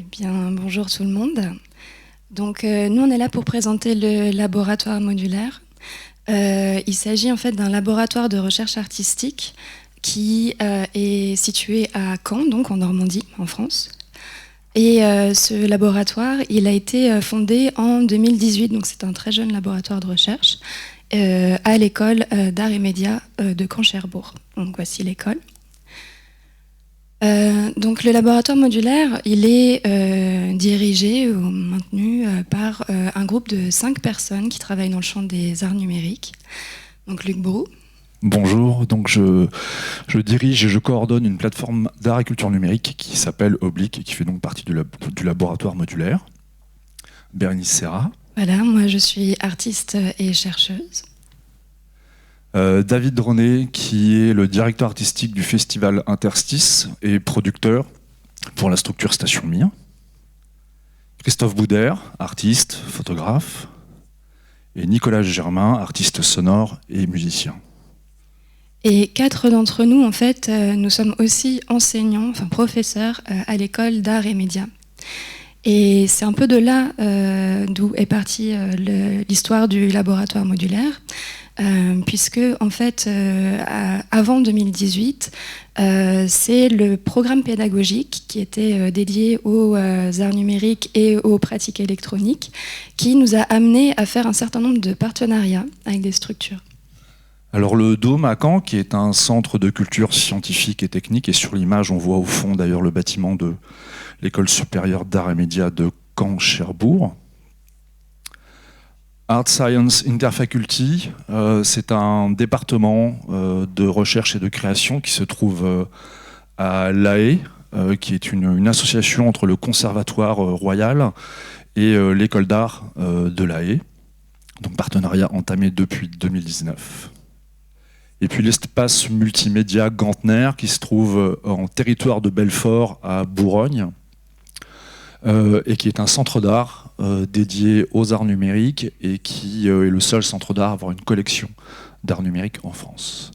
Eh bien, bonjour tout le monde. Donc, nous, on est là pour présenter le laboratoire modulaire. Il s'agit en fait d'un laboratoire de recherche artistique qui est situé à Caen, donc en Normandie, en France. Et ce laboratoire, il a été fondé en 2018, donc c'est un très jeune laboratoire de recherche, à l'école d'art et médias de Caen-Cherbourg. Donc voici l'école. Donc le laboratoire modulaire, il est dirigé ou maintenu par un groupe de 5 personnes qui travaillent dans le champ des arts numériques. Donc Luc Brou. Bonjour, donc je dirige et je coordonne une plateforme d'art et culture numérique qui s'appelle Oblique et qui fait donc partie du laboratoire modulaire. Bérénice Serra. Voilà, moi je suis artiste et chercheuse. David Dronet, qui est le directeur artistique du festival Interstice et producteur pour la structure Station Mir. Christophe Boudère, artiste, photographe. Et Nicolas Germain, artiste sonore et musicien. Et 4 d'entre nous, en fait, nous sommes aussi enseignants, enfin professeurs à l'école d'art et médias. Et c'est un peu de là d'où est partie l'histoire du laboratoire modulaire, puisque en fait, avant 2018, c'est le programme pédagogique qui était dédié aux arts numériques et aux pratiques électroniques qui nous a amené à faire un certain nombre de partenariats avec des structures. Alors le Dôme à Caen, qui est un centre de culture scientifique et technique, et sur l'image on voit au fond d'ailleurs le bâtiment de l'école supérieure d'art et médias de Caen-Cherbourg. Art Science Interfaculty, c'est un département de recherche et de création qui se trouve à La Haye, qui est une association entre le Conservatoire Royal et l'école d'art de La Haye. Donc partenariat entamé depuis 2019. Et puis l'espace multimédia Gantner qui se trouve en territoire de Belfort à Bourgogne et qui est un centre d'art dédié aux arts numériques et qui est le seul centre d'art à avoir une collection d'art numérique en France.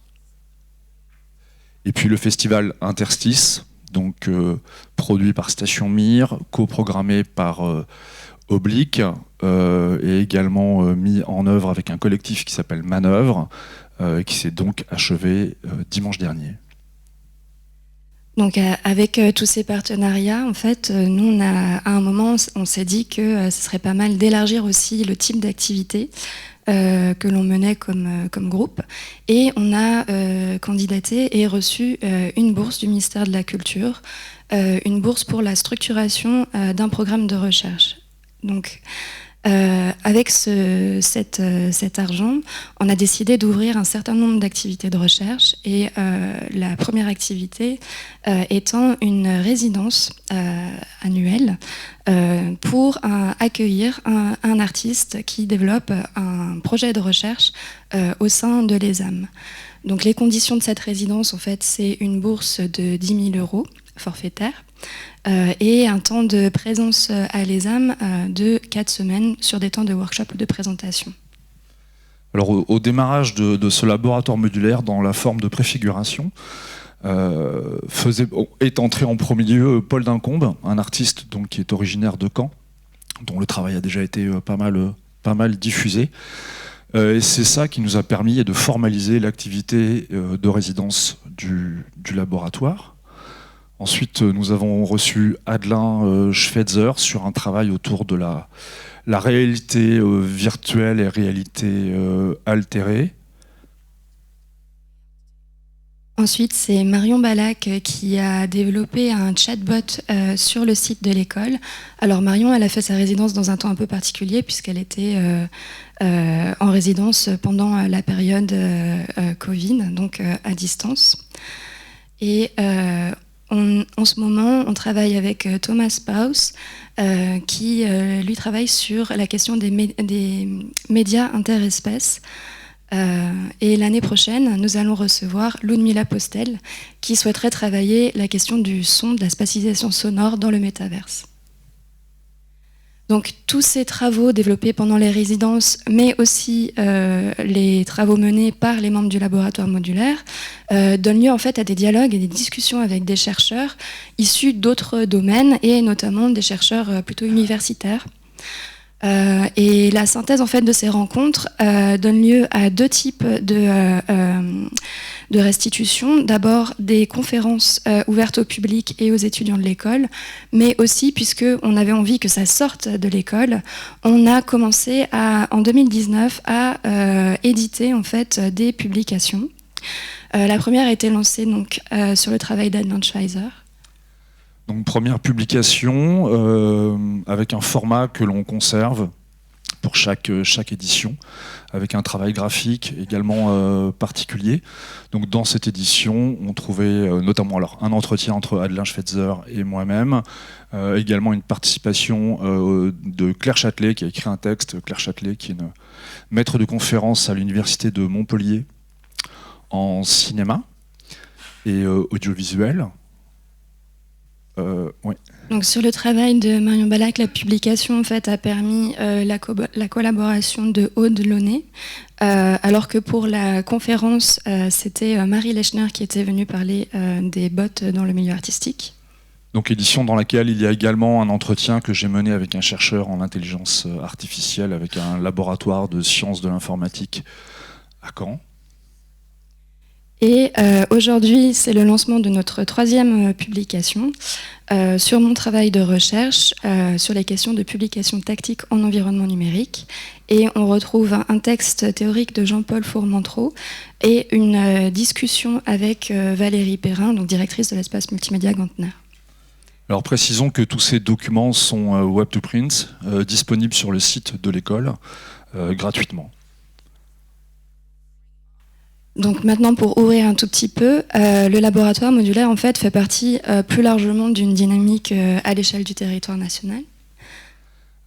Et puis le festival Interstice, donc produit par Station Mir, coprogrammé par Oblique et également mis en œuvre avec un collectif qui s'appelle Manœuvre, qui s'est donc achevé dimanche dernier. Donc avec tous ces partenariats, en fait, nous, à un moment, on s'est dit que ce serait pas mal d'élargir aussi le type d'activité que l'on menait comme groupe. Et on a candidaté et reçu une bourse du ministère de la Culture, une bourse pour la structuration d'un programme de recherche. Donc, avec cet argent, on a décidé d'ouvrir un certain nombre d'activités de recherche et la première activité étant une résidence annuelle pour accueillir un artiste qui développe un projet de recherche au sein de l'ESAM. Donc les conditions de cette résidence, en fait, c'est une bourse de 10 000 € forfaitaire et un temps de présence à l'ESAM de 4 semaines sur des temps de workshop ou de présentation. Alors au démarrage de ce laboratoire modulaire dans la forme de préfiguration, est entré en premier lieu Paul Dincombe, un artiste donc, qui est originaire de Caen, dont le travail a déjà été pas mal diffusé. Et c'est ça qui nous a permis de formaliser l'activité de résidence du laboratoire. Ensuite, nous avons reçu Adelin Schweitzer sur un travail autour de la réalité virtuelle et réalité altérée. Ensuite, c'est Marion Ballac qui a développé un chatbot sur le site de l'école. Alors Marion, elle a fait sa résidence dans un temps un peu particulier puisqu'elle était en résidence pendant la période Covid, donc à distance. Et en ce moment, on travaille avec Thomas Paus, qui lui travaille sur la question des médias interespèces. Et l'année prochaine, nous allons recevoir Ludmila Postel, qui souhaiterait travailler la question du son, de la spatialisation sonore dans le métaverse. Donc tous ces travaux développés pendant les résidences, mais aussi les travaux menés par les membres du laboratoire modulaire, donnent lieu en fait à des dialogues et des discussions avec des chercheurs issus d'autres domaines et notamment des chercheurs plutôt universitaires. Et la synthèse en fait de ces rencontres donne lieu à deux types de restitution. D'abord des conférences ouvertes au public et aux étudiants de l'école, mais aussi, puisqu'on avait envie que ça sorte de l'école, on a commencé en 2019 à éditer en fait des publications. La première a été lancée donc, sur le travail d'Adnan Schweizer. Donc première publication avec un format que l'on conserve pour chaque édition, avec un travail graphique également particulier. Donc dans cette édition, on trouvait notamment alors, un entretien entre Adnan Schweizer et moi-même, également une participation de Claire Châtelet qui a écrit un texte, Claire Châtelet qui est une maître de conférence à l'université de Montpellier en cinéma et audiovisuel. Ouais. Donc sur le travail de Marion Ballack, la publication en fait, a permis la collaboration de Aude Launay, alors que pour la conférence, c'était Marie Lechner qui était venue parler des bots dans le milieu artistique. Donc édition dans laquelle il y a également un entretien que j'ai mené avec un chercheur en intelligence artificielle, avec un laboratoire de sciences de l'informatique à Caen. Et aujourd'hui, c'est le lancement de notre troisième publication sur mon travail de recherche sur les questions de publication tactique en environnement numérique. Et on retrouve un texte théorique de Jean-Paul Fourmentreau et une discussion avec Valérie Perrin, donc directrice de l'espace multimédia Gantner. Alors précisons que tous ces documents sont web to print, disponibles sur le site de l'école gratuitement. Donc maintenant, pour ouvrir un tout petit peu, le laboratoire modulaire en fait fait partie plus largement d'une dynamique à l'échelle du territoire national.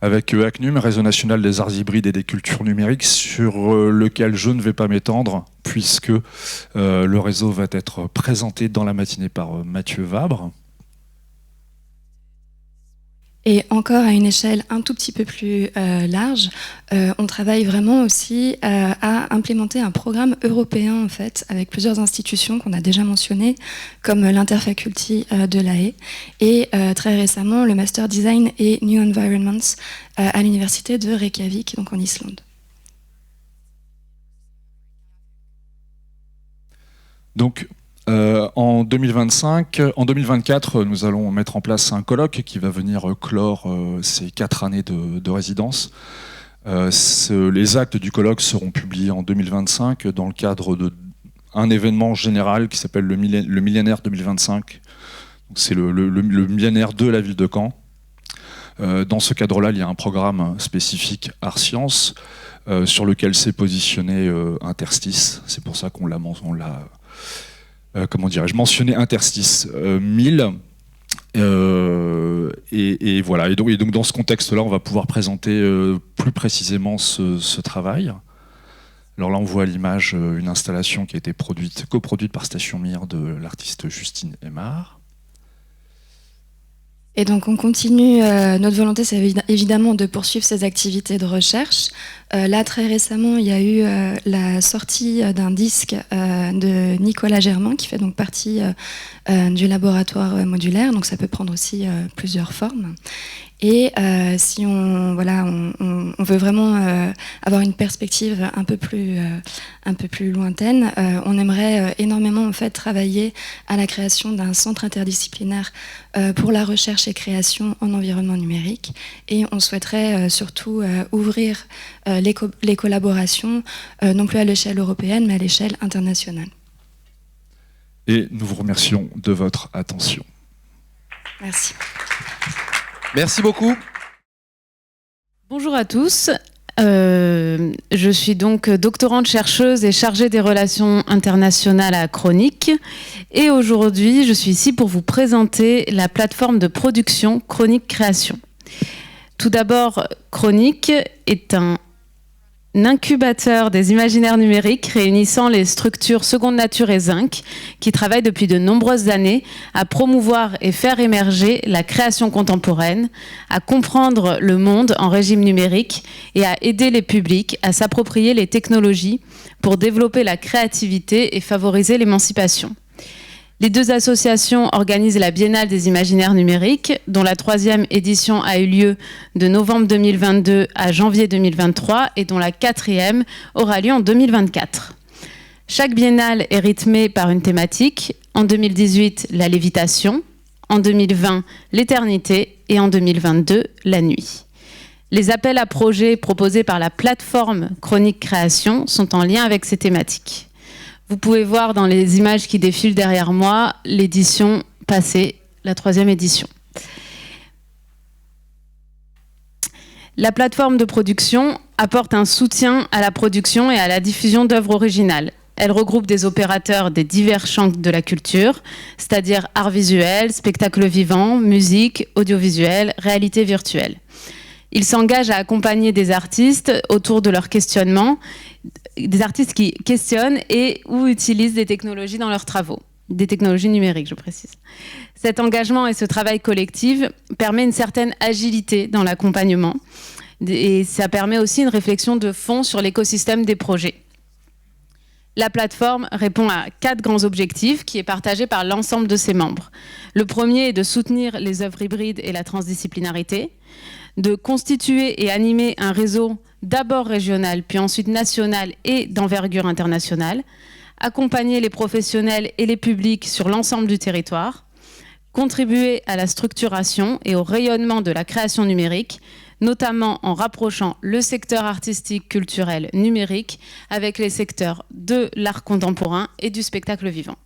Avec ACNUM, Réseau national des arts hybrides et des cultures numériques, sur lequel je ne vais pas m'étendre, puisque le réseau va être présenté dans la matinée par Mathieu Vabre. Et encore à une échelle un tout petit peu plus large, on travaille vraiment aussi à implémenter un programme européen en fait, avec plusieurs institutions qu'on a déjà mentionnées, comme l'Interfaculty de La Haye et très récemment le Master Design et New Environments à l'université de Reykjavik, donc en Islande. Donc, en 2024, nous allons mettre en place un colloque qui va venir clore ces 4 années de résidence. Les actes du colloque seront publiés en 2025 dans le cadre d'un événement général qui s'appelle le millénaire 2025. C'est le millénaire de la ville de Caen. Dans ce cadre-là, il y a un programme spécifique Art-Sciences sur lequel s'est positionné Interstice. C'est pour ça qu'on l'a mentionné Interstice 1000. Et voilà. Et donc dans ce contexte-là, on va pouvoir présenter plus précisément ce travail. Alors là, on voit à l'image une installation qui a été coproduite par Station Mir de l'artiste Justine Aymar. Et donc on continue, notre volonté c'est évidemment de poursuivre ces activités de recherche. Là très récemment il y a eu la sortie d'un disque de Nicolas Germain qui fait donc partie du laboratoire modulaire, donc ça peut prendre aussi plusieurs formes. Et si on veut vraiment avoir une perspective un peu plus lointaine, on aimerait énormément en fait travailler à la création d'un centre interdisciplinaire pour la recherche et création en environnement numérique. Et on souhaiterait surtout ouvrir les collaborations non plus à l'échelle européenne mais à l'échelle internationale. Et nous vous remercions de votre attention. Merci. Merci beaucoup. Bonjour à tous. Je suis donc doctorante chercheuse et chargée des relations internationales à Chronique. Et aujourd'hui, je suis ici pour vous présenter la plateforme de production Chronique Création. Tout d'abord, Chronique est un incubateur des imaginaires numériques réunissant les structures Seconde Nature et Zinc qui travaillent depuis de nombreuses années à promouvoir et faire émerger la création contemporaine, à comprendre le monde en régime numérique et à aider les publics à s'approprier les technologies pour développer la créativité et favoriser l'émancipation. Les deux associations organisent la Biennale des imaginaires numériques, dont la 3e édition a eu lieu de novembre 2022 à janvier 2023 et dont la 4e aura lieu en 2024. Chaque biennale est rythmée par une thématique. En 2018, la lévitation. En 2020, l'éternité. Et en 2022, la nuit. Les appels à projets proposés par la plateforme Chronique Création sont en lien avec ces thématiques. Vous pouvez voir dans les images qui défilent derrière moi l'édition passée, la 3e édition. La plateforme de production apporte un soutien à la production et à la diffusion d'œuvres originales. Elle regroupe des opérateurs des divers champs de la culture, c'est-à-dire art visuel, spectacle vivant, musique, audiovisuel, réalité virtuelle. Il s'engage à accompagner des artistes autour de leur questionnement, des artistes qui questionnent et ou utilisent des technologies dans leurs travaux, des technologies numériques, je précise. Cet engagement et ce travail collectif permet une certaine agilité dans l'accompagnement et ça permet aussi une réflexion de fond sur l'écosystème des projets. La plateforme répond à 4 grands objectifs qui est partagé par l'ensemble de ses membres. Le premier est de soutenir les œuvres hybrides et la transdisciplinarité, de constituer et animer un réseau d'abord régional, puis ensuite national et d'envergure internationale, accompagner les professionnels et les publics sur l'ensemble du territoire, contribuer à la structuration et au rayonnement de la création numérique, notamment en rapprochant le secteur artistique, culturel, numérique avec les secteurs de l'art contemporain et du spectacle vivant.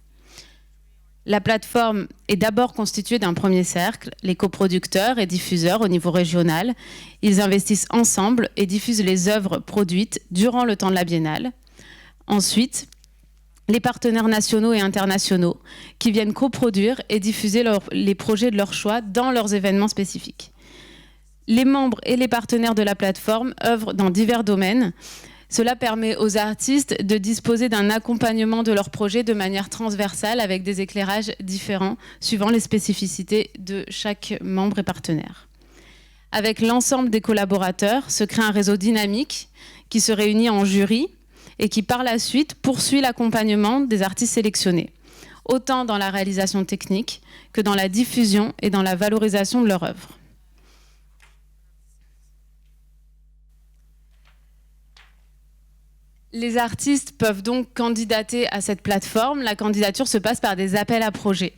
La plateforme est d'abord constituée d'un premier cercle, les coproducteurs et diffuseurs au niveau régional. Ils investissent ensemble et diffusent les œuvres produites durant le temps de la biennale. Ensuite, les partenaires nationaux et internationaux qui viennent coproduire et diffuser les projets de leur choix dans leurs événements spécifiques. Les membres et les partenaires de la plateforme œuvrent dans divers domaines. Cela permet aux artistes de disposer d'un accompagnement de leur projet de manière transversale avec des éclairages différents suivant les spécificités de chaque membre et partenaire. Avec l'ensemble des collaborateurs, se crée un réseau dynamique qui se réunit en jury et qui par la suite poursuit l'accompagnement des artistes sélectionnés, autant dans la réalisation technique que dans la diffusion et dans la valorisation de leur œuvre. Les artistes peuvent donc candidater à cette plateforme. La candidature se passe par des appels à projets.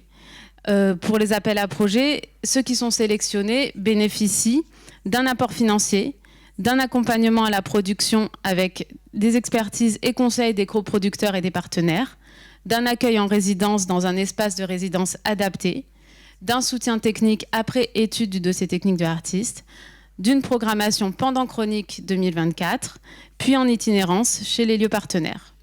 Pour les appels à projets, ceux qui sont sélectionnés bénéficient d'un apport financier, d'un accompagnement à la production avec des expertises et conseils des coproducteurs et des partenaires, d'un accueil en résidence dans un espace de résidence adapté, d'un soutien technique après étude du dossier technique de l'artiste, d'une programmation pendant Chronique 2024, puis en itinérance chez les lieux partenaires.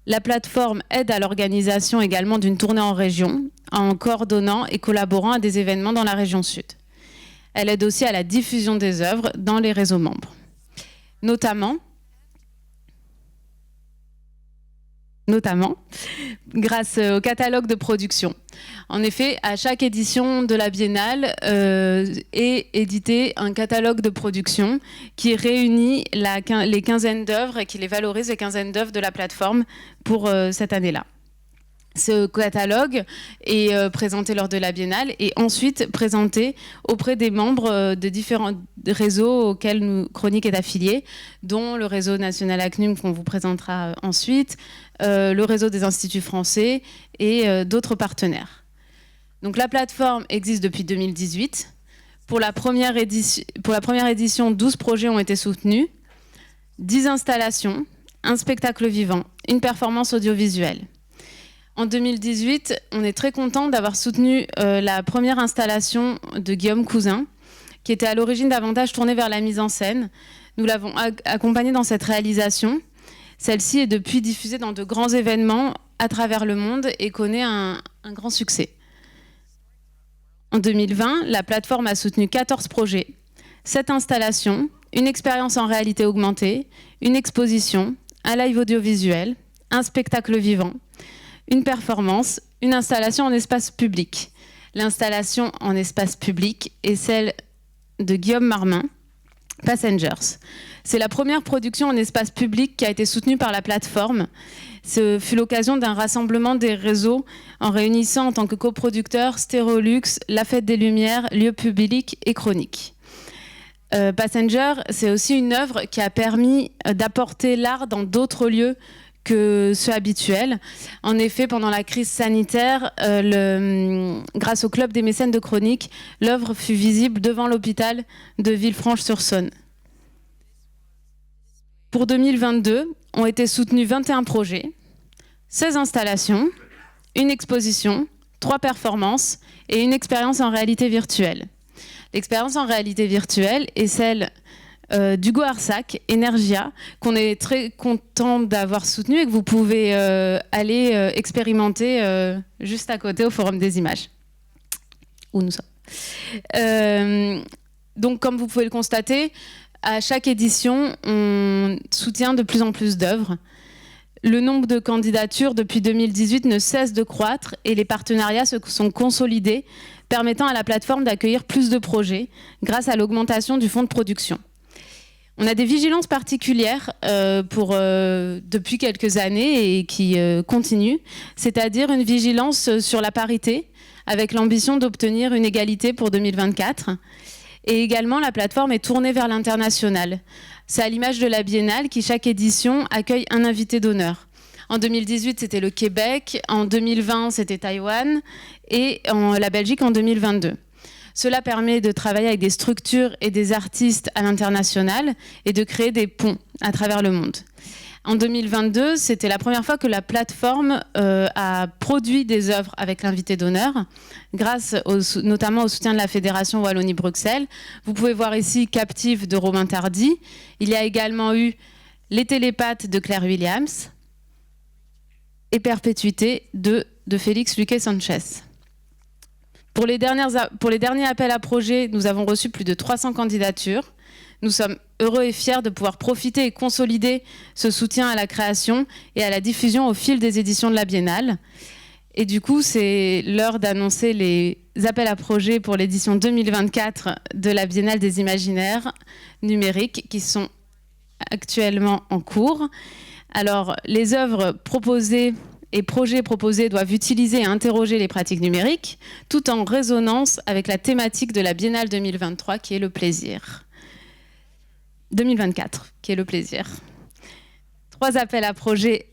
La plateforme aide à l'organisation également d'une tournée en région, en coordonnant et collaborant à des événements dans la région sud. Elle aide aussi à la diffusion des œuvres dans les réseaux membres, notamment grâce au catalogue de production. En effet, à chaque édition de la Biennale est édité un catalogue de production qui réunit les quinzaines d'œuvres et qui les valorise, les quinzaines d'œuvres de la plateforme pour cette année-là. Ce catalogue est présenté lors de la Biennale et ensuite présenté auprès des membres de différents réseaux auxquels Chronique est affiliée, dont le réseau national ACNUM qu'on vous présentera ensuite, le réseau des instituts français et d'autres partenaires. Donc la plateforme existe depuis 2018. Pour la première édition, 12 projets ont été soutenus, 10 installations, un spectacle vivant, une performance audiovisuelle. En 2018, on est très content d'avoir soutenu la première installation de Guillaume Cousin, qui était à l'origine davantage tournée vers la mise en scène. Nous l'avons accompagné dans cette réalisation. Celle-ci est depuis diffusée dans de grands événements à travers le monde et connaît un grand succès. En 2020, la plateforme a soutenu 14 projets, 7 installations une expérience en réalité augmentée, une exposition, un live audiovisuel, un spectacle vivant, une performance, une installation en espace public. L'installation en espace public est celle de Guillaume Marmin, Passengers. C'est la première production en espace public qui a été soutenue par la plateforme. Ce fut l'occasion d'un rassemblement des réseaux en réunissant en tant que coproducteurs Stérolux, La Fête des Lumières, Lieux Publics et Chroniques. Passenger, c'est aussi une œuvre qui a permis d'apporter l'art dans d'autres lieux que ceux habituels. En effet, pendant la crise sanitaire, grâce au Club des mécènes de Chroniques, l'œuvre fut visible devant l'hôpital de Villefranche-sur-Saône. Pour 2022, ont été soutenus 21 projets, 16 installations, une exposition, 3 performances et une expérience en réalité virtuelle. L'expérience en réalité virtuelle est celle d'Hugo Arsac, Energia, qu'on est très content d'avoir soutenu et que vous pouvez aller expérimenter juste à côté au Forum des Images, où nous sommes. Donc, comme vous pouvez le constater, à chaque édition, on soutient de plus en plus d'œuvres. Le nombre de candidatures depuis 2018 ne cesse de croître et les partenariats se sont consolidés, permettant à la plateforme d'accueillir plus de projets grâce à l'augmentation du fonds de production. On a des vigilances particulières depuis quelques années et qui continuent, c'est-à-dire une vigilance sur la parité avec l'ambition d'obtenir une égalité pour 2024. Et également, la plateforme est tournée vers l'international. C'est à l'image de la Biennale qui, chaque édition, accueille un invité d'honneur. En 2018, c'était le Québec. En 2020, c'était Taïwan. Et la Belgique en 2022. Cela permet de travailler avec des structures et des artistes à l'international et de créer des ponts à travers le monde. En 2022, c'était la première fois que la plateforme a produit des œuvres avec l'invité d'honneur, grâce notamment au soutien de la Fédération Wallonie-Bruxelles. Vous pouvez voir ici Captive de Romain Tardy. Il y a également eu Les Télépathes de Claire Williams et Perpétuité de Félix Luque-Sanchez. Pour les derniers appels à projets, nous avons reçu plus de 300 candidatures. Nous sommes heureux et fiers de pouvoir profiter et consolider ce soutien à la création et à la diffusion au fil des éditions de la Biennale. Et du coup, c'est l'heure d'annoncer les appels à projets pour l'édition 2024 de la Biennale des Imaginaires numériques qui sont actuellement en cours. Alors, les œuvres proposées et projets proposés doivent utiliser et interroger les pratiques numériques, tout en résonance avec la thématique de la Biennale 2023, qui est le plaisir. 2024, qui est le plaisir. 3 appels à projets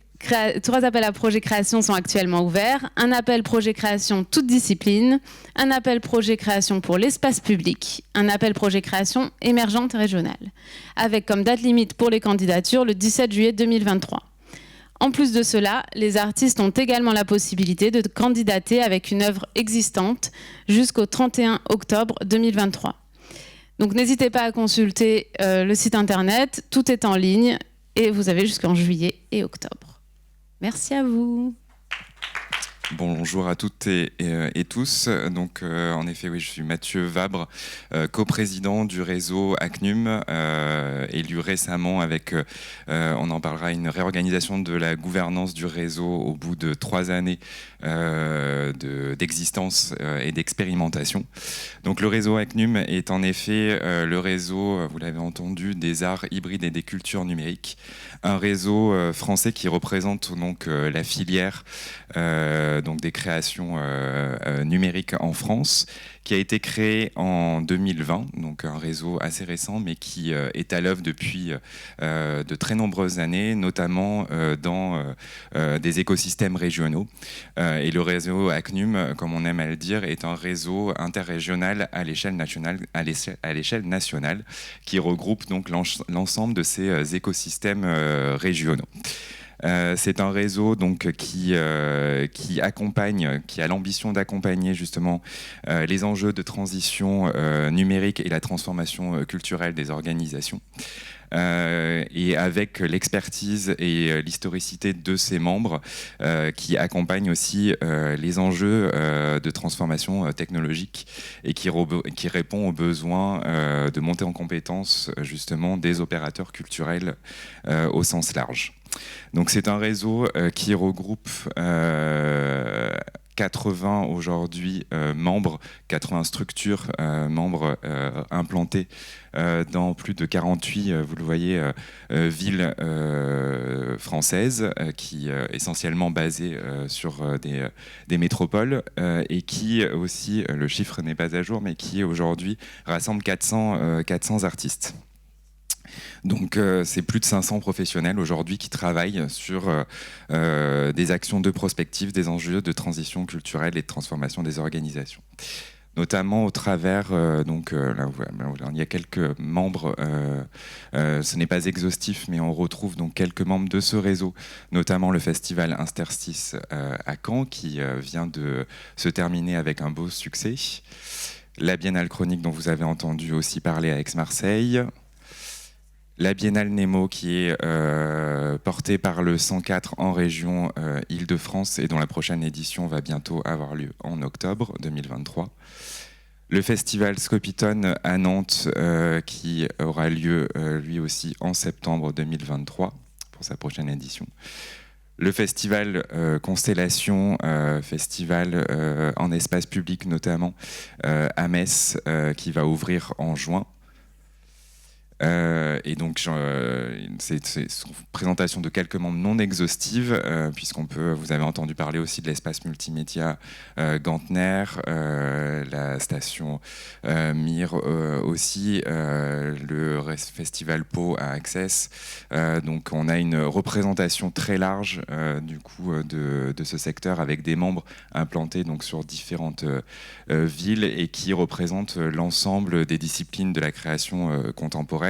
création sont actuellement ouverts. Un appel projet création toute discipline, un appel projet création pour l'espace public, un appel projet création émergente régionale, avec comme date limite pour les candidatures le 17 juillet 2023. En plus de cela, les artistes ont également la possibilité de candidater avec une œuvre existante jusqu'au 31 octobre 2023. Donc n'hésitez pas à consulter le site internet, tout est en ligne et vous avez jusqu'en juillet et octobre. Merci à vous. Bonjour à toutes et tous. Donc, en effet, oui, je suis Mathieu Vabre, coprésident du réseau ACNUM, élu récemment avec, on en parlera, une réorganisation de la gouvernance du réseau au bout de 3 années d'existence et d'expérimentation. Donc, le réseau ACNUM est en effet le réseau, vous l'avez entendu, des arts hybrides et des cultures numériques. Un réseau français qui représente donc la filière donc des créations numériques en France, qui a été créé en 2020, donc un réseau assez récent, mais qui est à l'œuvre depuis de très nombreuses années, notamment dans des écosystèmes régionaux. Et le réseau ACNUM, comme on aime à le dire, est un réseau interrégional à l'échelle nationale, qui regroupe donc l'ensemble de ces écosystèmes régionaux. C'est un réseau donc qui accompagne, qui a l'ambition d'accompagner justement les enjeux de transition numérique et la transformation culturelle des organisations. Et avec l'expertise et l'historicité de ses membres qui accompagnent aussi les enjeux de transformation technologique et qui répond aux besoins de montée en compétences justement des opérateurs culturels au sens large. Donc c'est un réseau qui regroupe 80 aujourd'hui membres, 80 structures membres implantées dans plus de 48, vous le voyez, villes françaises, qui essentiellement basées sur des métropoles et qui aussi, le chiffre n'est pas à jour, mais qui aujourd'hui rassemble 400 artistes. Donc c'est plus de 500 professionnels aujourd'hui qui travaillent sur des actions de prospective, des enjeux de transition culturelle et de transformation des organisations. Notamment au travers, là, il y a quelques membres, ce n'est pas exhaustif, mais on retrouve donc quelques membres de ce réseau, notamment le festival Interstice à Caen, qui vient de se terminer avec un beau succès. La Biennale Chronique, dont vous avez entendu aussi parler à Aix-Marseille. La Biennale Nemo, qui est portée par le 104 en région Île-de-France et dont la prochaine édition va bientôt avoir lieu en octobre 2023. Le festival Scopiton à Nantes, qui aura lieu lui aussi en septembre 2023 pour sa prochaine édition. Le festival Constellation, festival en espace public notamment à Metz, qui va ouvrir en juin. Et donc c'est une présentation de quelques membres non exhaustive, vous avez entendu parler aussi de l'espace multimédia Gantner, la station Mir aussi, le festival Pau à Access. Donc on a une représentation très large du coup de ce secteur avec des membres implantés donc sur différentes villes et qui représentent l'ensemble des disciplines de la création contemporaine,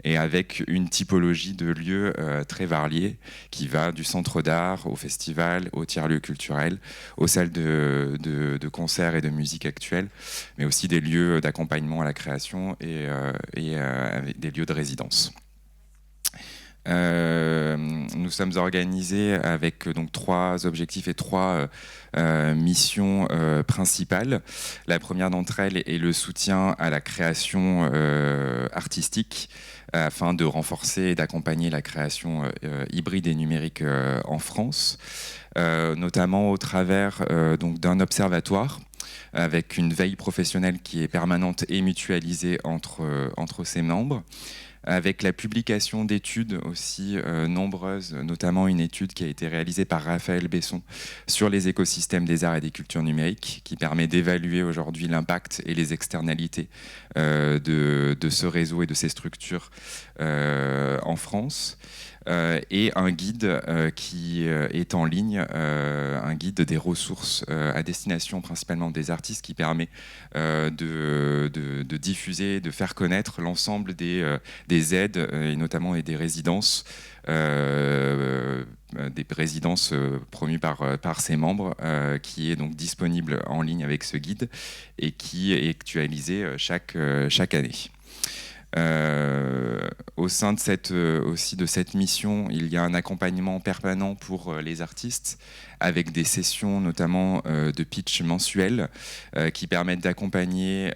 et avec une typologie de lieux très variés qui va du centre d'art au festival, au tiers-lieux culturel, aux salles de concert et de musique actuelle, mais aussi des lieux d'accompagnement à la création et avec des lieux de résidence. Nous sommes organisés avec donc 3 objectifs et 3 missions principales. La première d'entre elles est le soutien à la création artistique afin de renforcer et d'accompagner la création hybride et numérique en France, notamment au travers donc d'un observatoire avec une veille professionnelle qui est permanente et mutualisée entre ses membres, avec la publication d'études aussi nombreuses, notamment une étude qui a été réalisée par Raphaël Besson sur les écosystèmes des arts et des cultures numériques, qui permet d'évaluer aujourd'hui l'impact et les externalités de ce réseau et de ces structures en France. Et un guide qui est en ligne, un guide des ressources à destination principalement des artistes, qui permet de diffuser, de faire connaître l'ensemble des aides et notamment des résidences promues par ses membres, qui est donc disponible en ligne avec ce guide et qui est actualisé chaque année. Au sein de cette mission, il y a un accompagnement permanent pour les artistes, avec des sessions notamment de pitch mensuels qui permettent d'accompagner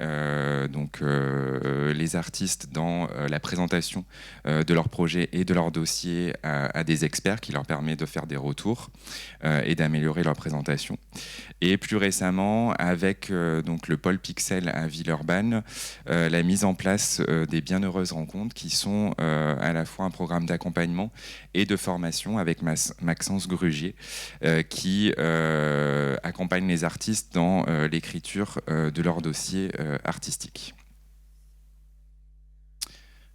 les artistes dans la présentation de leurs projets et de leurs dossiers à des experts, qui leur permet de faire des retours et d'améliorer leur présentation. Et plus récemment, avec donc le pôle Pixel à Villeurbanne, la mise en place des Bienheureuses rencontres, qui sont à la fois un programme d'accompagnement et de formation avec Maxence Grugier, qui accompagne les artistes dans l'écriture de leur dossier artistique.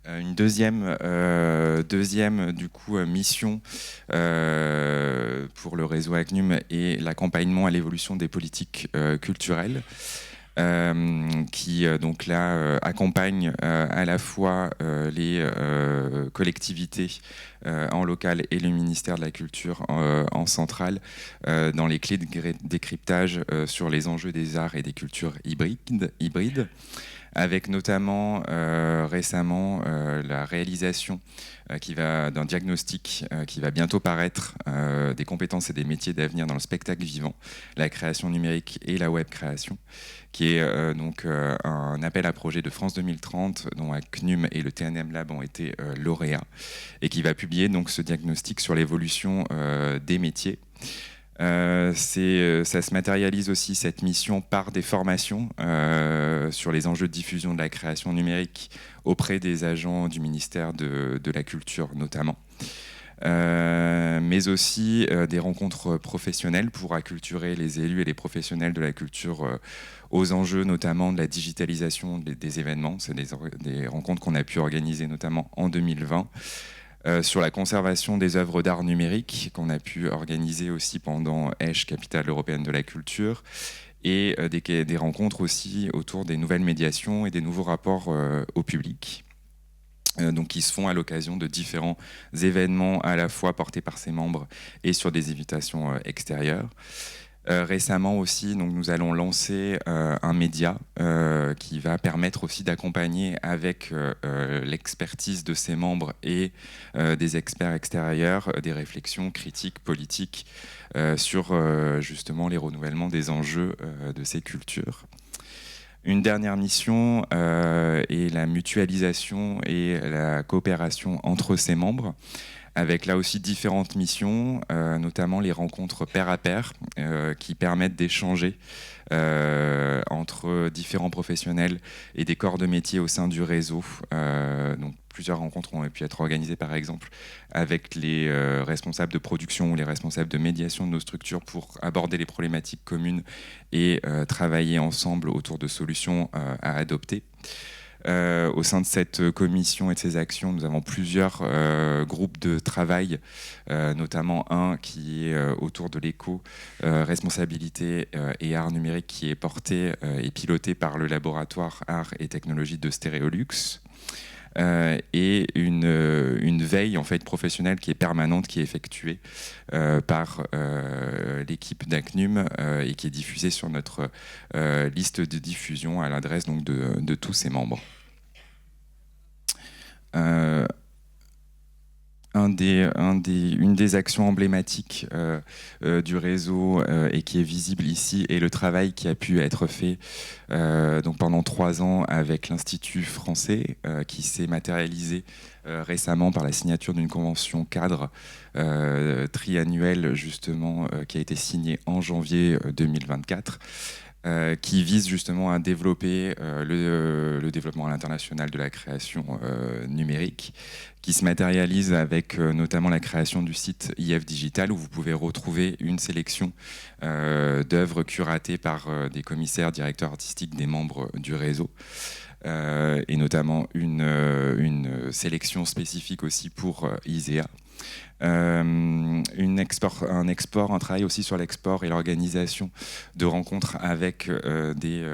Une deuxième du coup, mission pour le réseau ACNUM est l'accompagnement à l'évolution des politiques culturelles. qui donc là accompagne à la fois les collectivités en local et le ministère de la Culture en centrale dans les clés de décryptage sur les enjeux des arts et des cultures hybrides, avec notamment récemment la réalisation d'un diagnostic qui va bientôt paraître des compétences et des métiers d'avenir dans le spectacle vivant, la création numérique et la web création, qui est donc un appel à projet de France 2030 dont la CNUM et le TNM Lab ont été lauréats et qui va publier donc ce diagnostic sur l'évolution des métiers. Ça se matérialise aussi, cette mission, par des formations sur les enjeux de diffusion de la création numérique auprès des agents du ministère de la Culture notamment. Mais aussi des rencontres professionnelles pour acculturer les élus et les professionnels de la culture aux enjeux notamment de la digitalisation des événements. C'est des rencontres qu'on a pu organiser notamment en 2020. Sur la conservation des œuvres d'art numérique qu'on a pu organiser aussi pendant Esch, capitale européenne de la culture, et des rencontres aussi autour des nouvelles médiations et des nouveaux rapports au public. Donc, qui se font à l'occasion de différents événements à la fois portés par ses membres et sur des invitations extérieures. Récemment aussi, donc, nous allons lancer un média qui va permettre aussi d'accompagner avec l'expertise de ses membres et des experts extérieurs des réflexions critiques, politiques sur justement les renouvellements des enjeux de ces cultures. Une dernière mission est la mutualisation et la coopération entre ses membres, avec là aussi différentes missions, notamment les rencontres pair à pair, qui permettent d'échanger entre différents professionnels et des corps de métier au sein du réseau. Donc plusieurs rencontres ont pu être organisées par exemple avec les responsables de production ou les responsables de médiation de nos structures pour aborder les problématiques communes et travailler ensemble autour de solutions à adopter. Au sein de cette commission et de ces actions, nous avons plusieurs groupes de travail, notamment un qui est autour de l'éco-responsabilité et art numérique, qui est porté et piloté par le laboratoire art et technologie de Stéréolux. Et une veille en fait professionnelle qui est permanente, qui est effectuée par l'équipe d'ACNUM et qui est diffusée sur notre liste de diffusion à l'adresse donc de tous ses membres. Une des actions emblématiques du réseau et qui est visible ici est le travail qui a pu être fait donc pendant 3 ans avec l'Institut français qui s'est matérialisé récemment par la signature d'une convention cadre triannuelle justement qui a été signée en janvier 2024. Qui vise justement à développer le développement à l'international de la création numérique, qui se matérialise avec notamment la création du site IF Digital, où vous pouvez retrouver une sélection d'œuvres curatées par des commissaires, directeurs artistiques des membres du réseau. Et notamment une sélection spécifique aussi pour ISEA. Un travail aussi sur l'export et l'organisation de rencontres avec des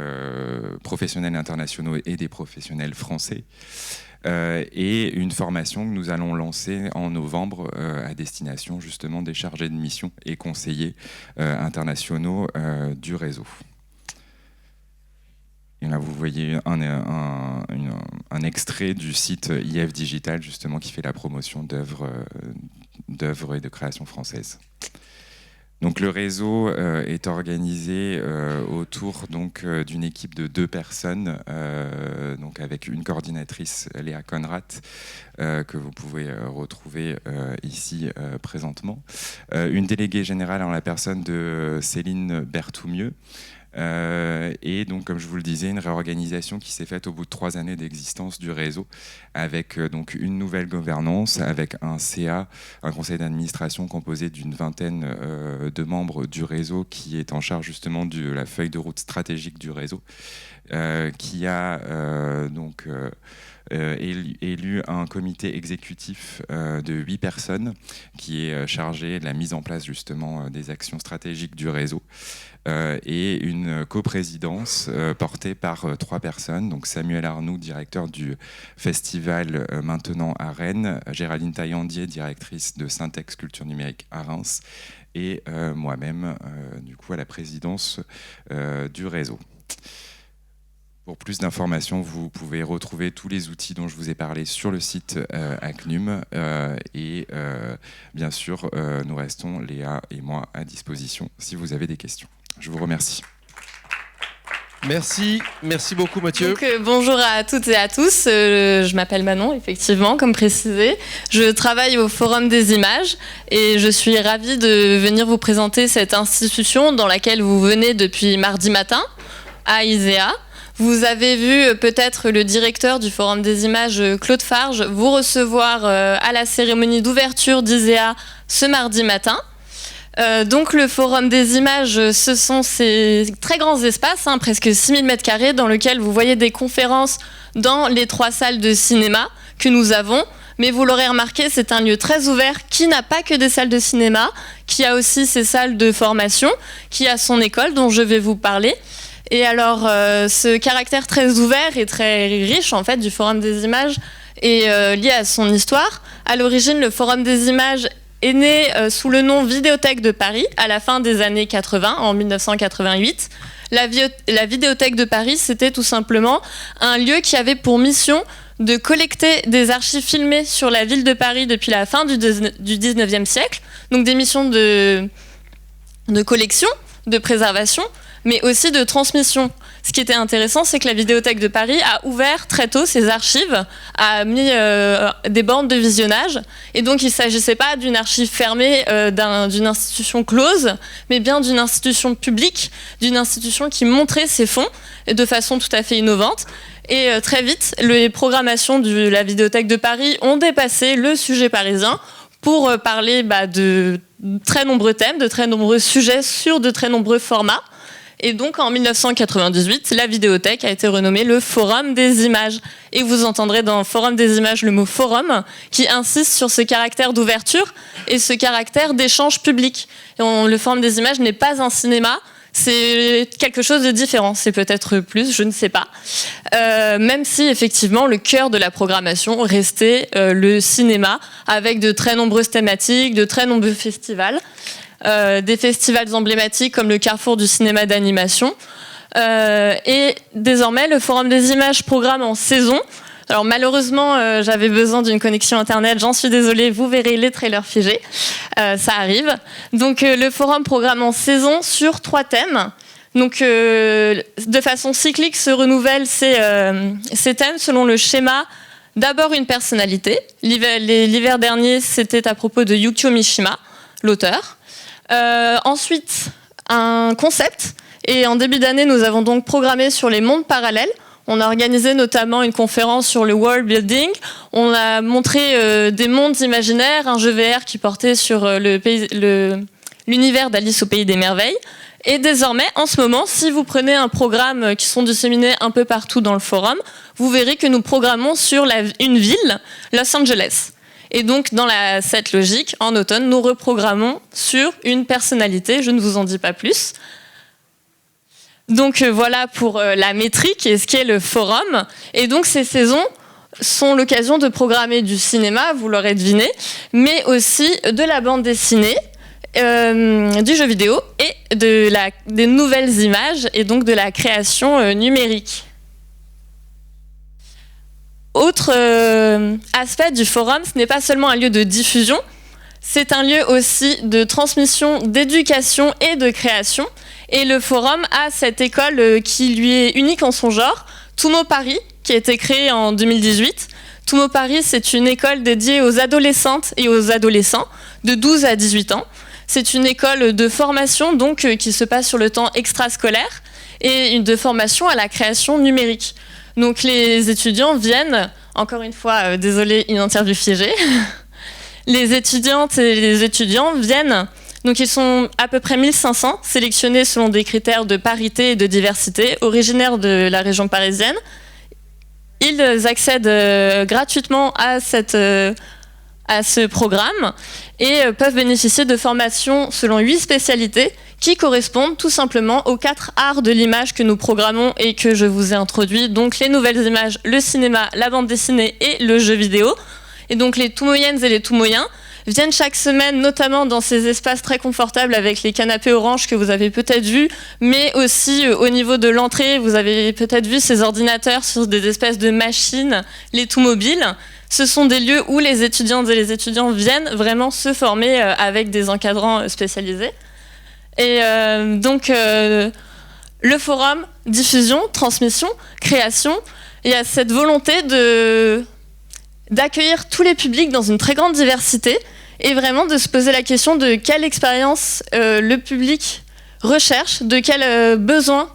professionnels internationaux et des professionnels français. Et une formation que nous allons lancer en novembre à destination justement des chargés de mission et conseillers internationaux du réseau. Et là, vous voyez un extrait du site IF Digital, justement, qui fait la promotion d'œuvres et de créations françaises. Donc, le réseau est organisé autour d'une équipe de 2 personnes, donc avec une coordinatrice, Léa Conrad, que vous pouvez retrouver ici présentement. Une déléguée générale en la personne de Céline Berthoumieux. Et donc, comme je vous le disais, une réorganisation qui s'est faite au bout de 3 années d'existence du réseau, avec donc une nouvelle gouvernance, avec un CA, un conseil d'administration composé d'une 20aine de membres du réseau, qui est en charge justement de la feuille de route stratégique du réseau, qui a élu un comité exécutif de 8 personnes qui est chargé de la mise en place justement des actions stratégiques du réseau. Et une coprésidence portée par 3 personnes, donc Samuel Arnoux, directeur du festival maintenant à Rennes, Géraldine Taillandier, directrice de Syntex Culture Numérique à Reims, et moi-même, du coup, à la présidence du réseau. Pour plus d'informations, vous pouvez retrouver tous les outils dont je vous ai parlé sur le site ACNUM. Et bien sûr, nous restons, Léa et moi, à disposition si vous avez des questions. Je vous remercie. Merci beaucoup Mathieu. Donc, bonjour à toutes et à tous, je m'appelle Manon, effectivement, comme précisé. Je travaille au Forum des images et je suis ravie de venir vous présenter cette institution dans laquelle vous venez depuis mardi matin, à ISEA. Vous avez vu peut-être le directeur du Forum des images, Claude Farge, vous recevoir à la cérémonie d'ouverture d'ISEA ce mardi matin. Donc le Forum des images, ce sont ces très grands espaces, presque 6000 m², dans lesquels vous voyez des conférences dans les 3 salles de cinéma que nous avons. Mais vous l'aurez remarqué, c'est un lieu très ouvert qui n'a pas que des salles de cinéma, qui a aussi ses salles de formation, qui a son école dont je vais vous parler. Et alors, ce caractère très ouvert et très riche en fait du Forum des images est lié à son histoire. À l'origine, le Forum des images est né sous le nom Vidéothèque de Paris à la fin des années 80, en 1988. La Vidéothèque de Paris, c'était tout simplement un lieu qui avait pour mission de collecter des archives filmées sur la ville de Paris depuis la fin du 19e siècle, donc des missions de collection, de préservation, mais aussi de transmission. Ce qui était intéressant, c'est que la Vidéothèque de Paris a ouvert très tôt ses archives, a mis des bornes de visionnage, et donc il ne s'agissait pas d'une archive fermée d'une institution close, mais bien d'une institution publique, d'une institution qui montrait ses fonds de façon tout à fait innovante. Et très vite, les programmations de la Vidéothèque de Paris ont dépassé le sujet parisien pour parler de très nombreux thèmes, de très nombreux sujets sur de très nombreux formats. Et donc, en 1998, la Vidéothèque a été renommée le Forum des images. Et vous entendrez dans le Forum des images le mot « forum » qui insiste sur ce caractère d'ouverture et ce caractère d'échange public. Le Forum des images n'est pas un cinéma, c'est quelque chose de différent. C'est peut-être plus, je ne sais pas. Même si, effectivement, le cœur de la programmation restait le cinéma, avec de très nombreuses thématiques, de très nombreux festivals. Des festivals emblématiques comme le Carrefour du cinéma d'animation. Et désormais, le Forum des images programme en saison. Alors malheureusement, j'avais besoin d'une connexion Internet, j'en suis désolée, vous verrez les trailers figés, ça arrive. Donc le Forum programme en saison sur 3 thèmes. Donc de façon cyclique se renouvellent ces thèmes selon le schéma d'abord une personnalité. L'hiver dernier, c'était à propos de Yukio Mishima, l'auteur. Ensuite, un concept. Et en début d'année, nous avons donc programmé sur les mondes parallèles. On a organisé notamment une conférence sur le world building. On a montré des mondes imaginaires, un jeu VR qui portait sur l'univers d'Alice au Pays des Merveilles. Et désormais, en ce moment, si vous prenez un programme qui sont disséminés un peu partout dans le forum, vous verrez que nous programmons sur une ville, Los Angeles. Et donc, dans cette logique, en automne, nous reprogrammons sur une personnalité. Je ne vous en dis pas plus. Donc, voilà pour la métrique et ce qu'est le forum. Et donc, ces saisons sont l'occasion de programmer du cinéma, vous l'aurez deviné, mais aussi de la bande dessinée, du jeu vidéo et des nouvelles images et donc de la création numérique. Autre aspect du forum, ce n'est pas seulement un lieu de diffusion, c'est un lieu aussi de transmission, d'éducation et de création. Et le forum a cette école qui lui est unique en son genre, Tumo Paris, qui a été créée en 2018. Tumo Paris, c'est une école dédiée aux adolescentes et aux adolescents de 12 à 18 ans. C'est une école de formation donc, qui se passe sur le temps extrascolaire et de formation à la création numérique. Donc les étudiants viennent, encore une fois, désolé, une interview figée, les étudiantes et les étudiants viennent, donc ils sont à peu près 1500, sélectionnés selon des critères de parité et de diversité, originaires de la région parisienne. ils accèdent gratuitement à ce programme et peuvent bénéficier de formations selon 8 spécialités qui correspondent tout simplement aux 4 arts de l'image que nous programmons et que je vous ai introduits. Donc les nouvelles images, le cinéma, la bande dessinée et le jeu vidéo. Et donc les tout moyennes et les tout moyens viennent chaque semaine, notamment dans ces espaces très confortables avec les canapés orange que vous avez peut-être vus, mais aussi au niveau de l'entrée, vous avez peut-être vu ces ordinateurs sur des espèces de machines, les tout mobiles. Ce sont des lieux où les étudiantes et les étudiants viennent vraiment se former avec des encadrants spécialisés. Et donc, le forum, diffusion, transmission, création, il y a cette volonté d'accueillir tous les publics dans une très grande diversité et vraiment de se poser la question de quelle expérience le public recherche, de quels besoins,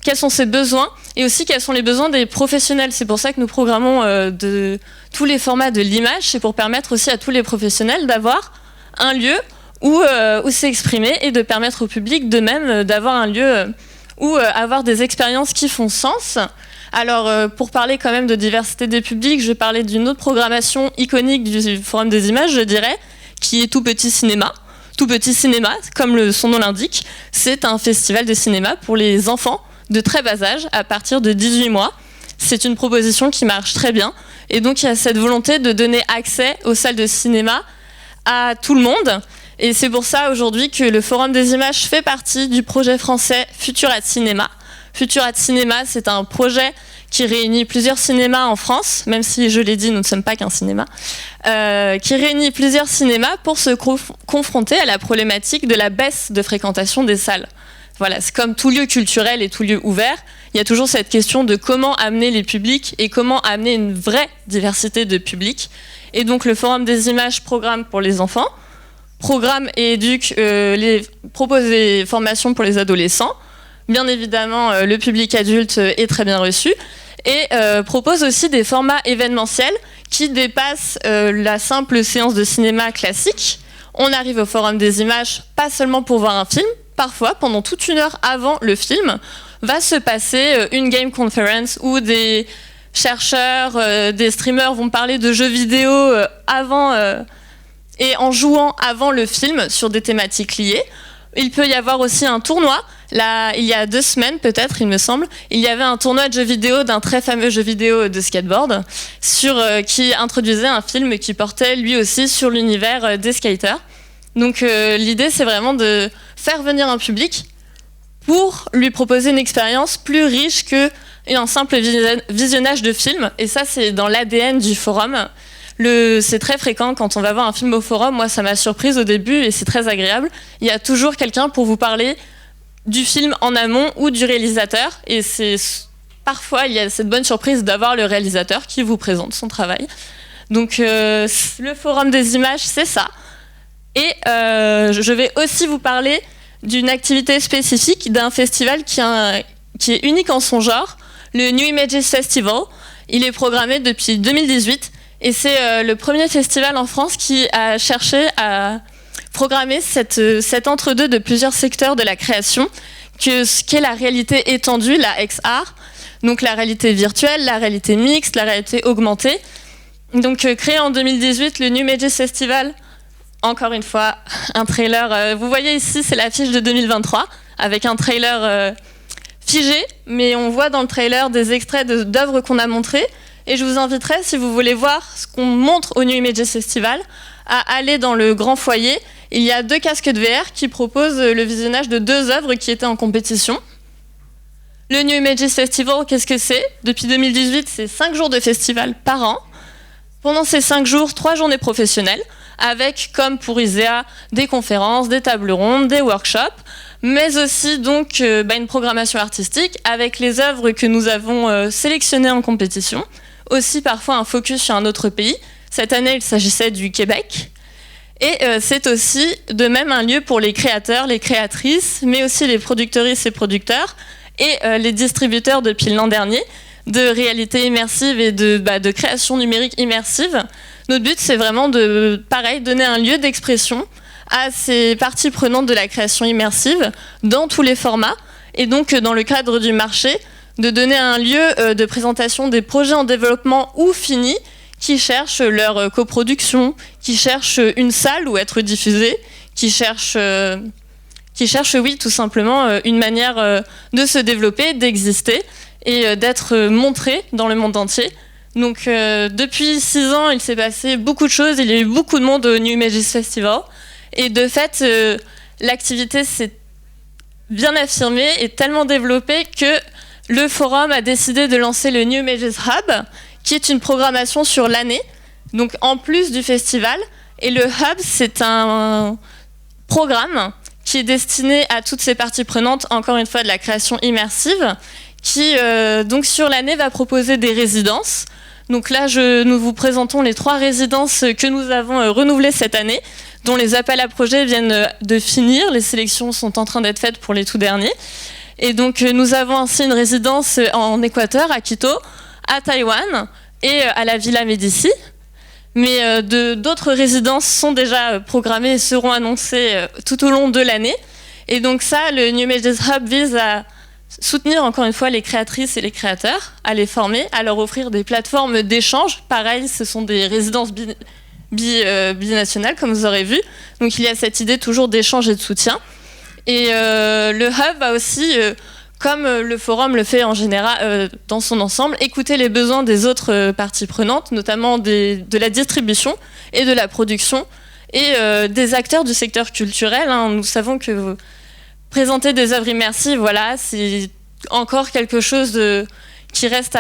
quels sont ses besoins et aussi quels sont les besoins des professionnels. C'est pour ça que nous programmons de tous les formats de l'image, c'est pour permettre aussi à tous les professionnels d'avoir un lieu où s'exprimer et de permettre au public de même d'avoir un lieu où avoir des expériences qui font sens. Alors, pour parler quand même de diversité des publics, je vais parler d'une autre programmation iconique du Forum des images, je dirais, qui est Tout Petit Cinéma. Tout Petit Cinéma, comme son nom l'indique, c'est un festival de cinéma pour les enfants de très bas âge, à partir de 18 mois. C'est une proposition qui marche très bien. Et donc, il y a cette volonté de donner accès aux salles de cinéma à tout le monde. Et c'est pour ça aujourd'hui que le Forum des images fait partie du projet français Futurat Cinéma. Futurat Cinéma, c'est un projet qui réunit plusieurs cinémas en France, même si je l'ai dit, nous ne sommes pas qu'un cinéma, qui réunit plusieurs cinémas pour se confronter à la problématique de la baisse de fréquentation des salles. Voilà, c'est comme tout lieu culturel et tout lieu ouvert, il y a toujours cette question de comment amener les publics et comment amener une vraie diversité de publics. Et donc le Forum des images programme pour les enfants, programme et éduque, propose des formations pour les adolescents. Bien évidemment, le public adulte est très bien reçu et propose aussi des formats événementiels qui dépassent la simple séance de cinéma classique. On arrive au Forum des images pas seulement pour voir un film, parfois pendant toute une heure avant le film va se passer une game conference où des chercheurs, des streamers vont parler de jeux vidéo avant et en jouant avant le film sur des thématiques liées. Il peut y avoir aussi un tournoi. Là, il y a 2 semaines, peut-être, il me semble, il y avait un tournoi de jeux vidéo d'un très fameux jeu vidéo de skateboard qui introduisait un film qui portait lui aussi sur l'univers des skaters. Donc l'idée, c'est vraiment de faire venir un public pour lui proposer une expérience plus riche qu'un simple visionnage de film. Et ça, c'est dans l'ADN du forum. C'est très fréquent quand on va voir un film au forum. Moi, ça m'a surprise au début et c'est très agréable. Il y a toujours quelqu'un pour vous parler du film en amont ou du réalisateur. Et parfois, il y a cette bonne surprise d'avoir le réalisateur qui vous présente son travail. Donc, le Forum des images, c'est ça. Et je vais aussi vous parler d'une activité spécifique d'un festival qui est unique en son genre, le New Images Festival. Il est programmé depuis 2018. Et c'est le premier festival en France qui a cherché à programmer cet entre-deux de plusieurs secteurs de la création, ce qu'est la réalité étendue, la XR, donc la réalité virtuelle, la réalité mixte, la réalité augmentée. Donc créé en 2018, le New Images Festival, encore une fois, un trailer. Vous voyez ici, c'est l'affiche de 2023, avec un trailer figé, mais on voit dans le trailer des extraits d'œuvres qu'on a montrées. Et je vous inviterai, si vous voulez voir ce qu'on montre au New Images Festival, à aller dans le grand foyer. Il y a 2 casques de VR qui proposent le visionnage de 2 œuvres qui étaient en compétition. Le New Images Festival, qu'est-ce que c'est? Depuis 2018, c'est 5 jours de festival par an. Pendant ces 5 jours, 3 journées professionnelles, avec, comme pour ISEA, des conférences, des tables rondes, des workshops, mais aussi donc une programmation artistique avec les œuvres que nous avons sélectionnées en compétition. Aussi parfois un focus sur un autre pays. Cette année, il s'agissait du Québec. Et c'est aussi de même un lieu pour les créateurs, les créatrices, mais aussi les productrices et producteurs et les distributeurs depuis l'an dernier de réalité immersive et de création numérique immersive. Notre but, c'est vraiment de, pareil, donner un lieu d'expression à ces parties prenantes de la création immersive dans tous les formats. Et donc, dans le cadre du marché, de donner un lieu de présentation des projets en développement ou finis qui cherchent leur coproduction, qui cherchent une salle où être diffusés, qui cherchent, oui, tout simplement une manière de se développer, d'exister et d'être montrés dans le monde entier. Donc depuis 6 ans, il s'est passé beaucoup de choses, il y a eu beaucoup de monde au New Images Festival et de fait, l'activité s'est bien affirmée et tellement développée que le forum a décidé de lancer le New Images Hub, qui est une programmation sur l'année, donc en plus du festival. Et le Hub, c'est un programme qui est destiné à toutes ces parties prenantes, encore une fois de la création immersive, qui donc sur l'année va proposer des résidences. Donc là, nous vous présentons les 3 résidences que nous avons renouvelées cette année, dont les appels à projets viennent de finir. Les sélections sont en train d'être faites pour les tout derniers. Et donc nous avons ainsi une résidence en Équateur, à Quito, à Taïwan et à la Villa Médicis. Mais d'autres résidences sont déjà programmées et seront annoncées tout au long de l'année. Et donc ça, le New Images Hub vise à soutenir encore une fois les créatrices et les créateurs, à les former, à leur offrir des plateformes d'échange. Pareil, ce sont des résidences binationales, comme vous aurez vu. Donc il y a cette idée toujours d'échange et de soutien. Et le Hub va aussi, comme le forum le fait en général dans son ensemble, écouter les besoins des autres parties prenantes, notamment de la distribution et de la production, et des acteurs du secteur culturel. Nous savons que présenter des œuvres immersives, voilà, c'est encore quelque chose qui reste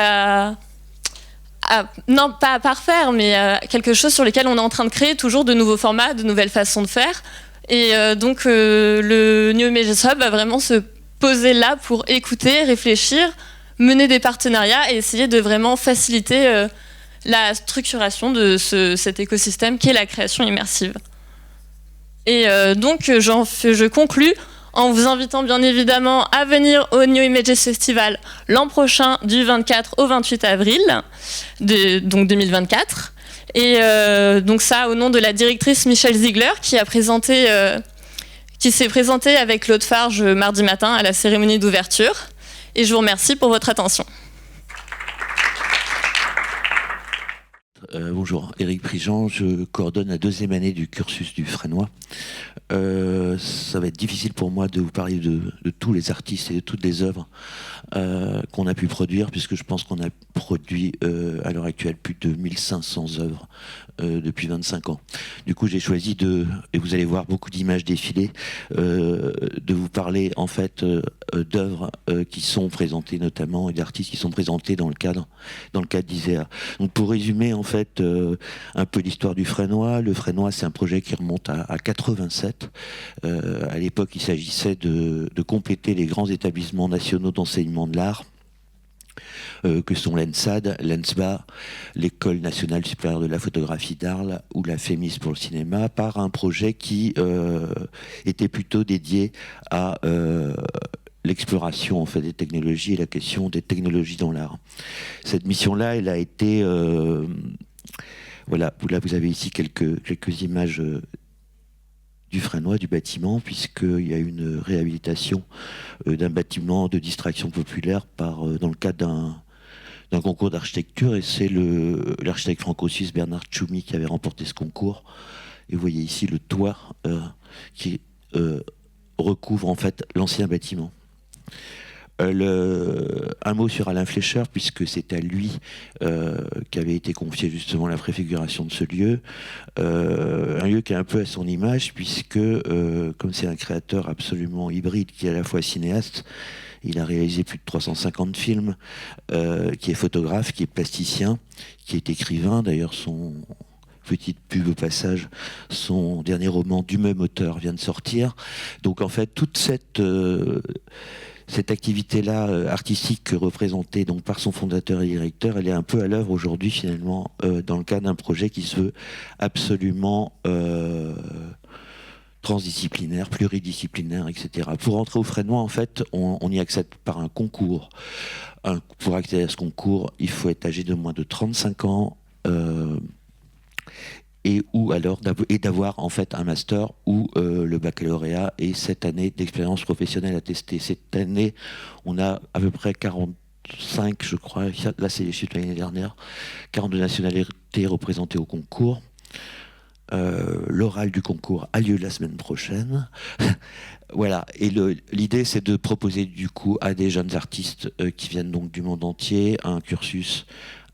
non pas à parfaire, mais quelque chose sur lequel on est en train de créer toujours de nouveaux formats, de nouvelles façons de faire. Et donc le New Images Hub va vraiment se poser là pour écouter, réfléchir, mener des partenariats et essayer de vraiment faciliter la structuration de cet écosystème qu'est la création immersive. Et donc je conclus en vous invitant bien évidemment à venir au New Images Festival l'an prochain du 24 au 28 avril, donc 2024. Et donc ça au nom de la directrice Michelle Ziegler qui s'est présentée avec Claude Farge mardi matin à la cérémonie d'ouverture. Et je vous remercie pour votre attention. Bonjour, Éric Prigent, je coordonne la 2e année du cursus du Fresnois. Ça va être difficile pour moi de vous parler de tous les artistes et de toutes les œuvres qu'on a pu produire, puisque je pense qu'on a produit à l'heure actuelle plus de 1500 œuvres depuis 25 ans. Du coup, j'ai choisi et vous allez voir beaucoup d'images défiler, de vous parler en fait d'œuvres qui sont présentées notamment, et d'artistes qui sont présentés dans le cadre d'ISEA. Donc pour résumer en fait un peu l'histoire du Fresnois, le Fresnois c'est un projet qui remonte à 87. À l'époque, il s'agissait de compléter les grands établissements nationaux d'enseignement de l'art, que sont l'ENSAD, l'ENSBA, l'École nationale supérieure de la photographie d'Arles ou la FEMIS pour le cinéma, par un projet qui était plutôt dédié à l'exploration en fait, des technologies et la question des technologies dans l'art. Cette mission-là, elle a été... voilà, là vous avez ici quelques images du Fresnois, du bâtiment, puisqu'il y a une réhabilitation d'un bâtiment de distraction populaire dans le cadre d'un concours d'architecture, et c'est l'architecte franco-suisse Bernard Tchoumi qui avait remporté ce concours. Et vous voyez ici le toit qui recouvre en fait l'ancien bâtiment. Un mot sur Alain Fleischer, puisque c'est à lui qu'avait été confiée justement la préfiguration de ce lieu. Un lieu qui est un peu à son image, puisque comme c'est un créateur absolument hybride, qui est à la fois cinéaste, il a réalisé plus de 350 films, qui est photographe, qui est plasticien, qui est écrivain. D'ailleurs, son petite pub au passage, son dernier roman du même auteur vient de sortir. Donc en fait, toute cette activité-là artistique représentée donc par son fondateur et directeur, elle est un peu à l'œuvre aujourd'hui finalement dans le cadre d'un projet qui se veut absolument transdisciplinaire, pluridisciplinaire, etc. Pour entrer au Fresnois, en fait, on y accède par un concours. Pour accéder à ce concours, il faut être âgé de moins de 35 ans et d'avoir en fait un master ou le baccalauréat et 7 années d'expérience professionnelle attestée. Cette année, on a à peu près 45, je crois, là c'est les chiffres de l'année dernière, 42 nationalités représentées au concours. L'oral du concours a lieu la semaine prochaine. Voilà, et l'idée c'est de proposer du coup à des jeunes artistes qui viennent donc du monde entier un cursus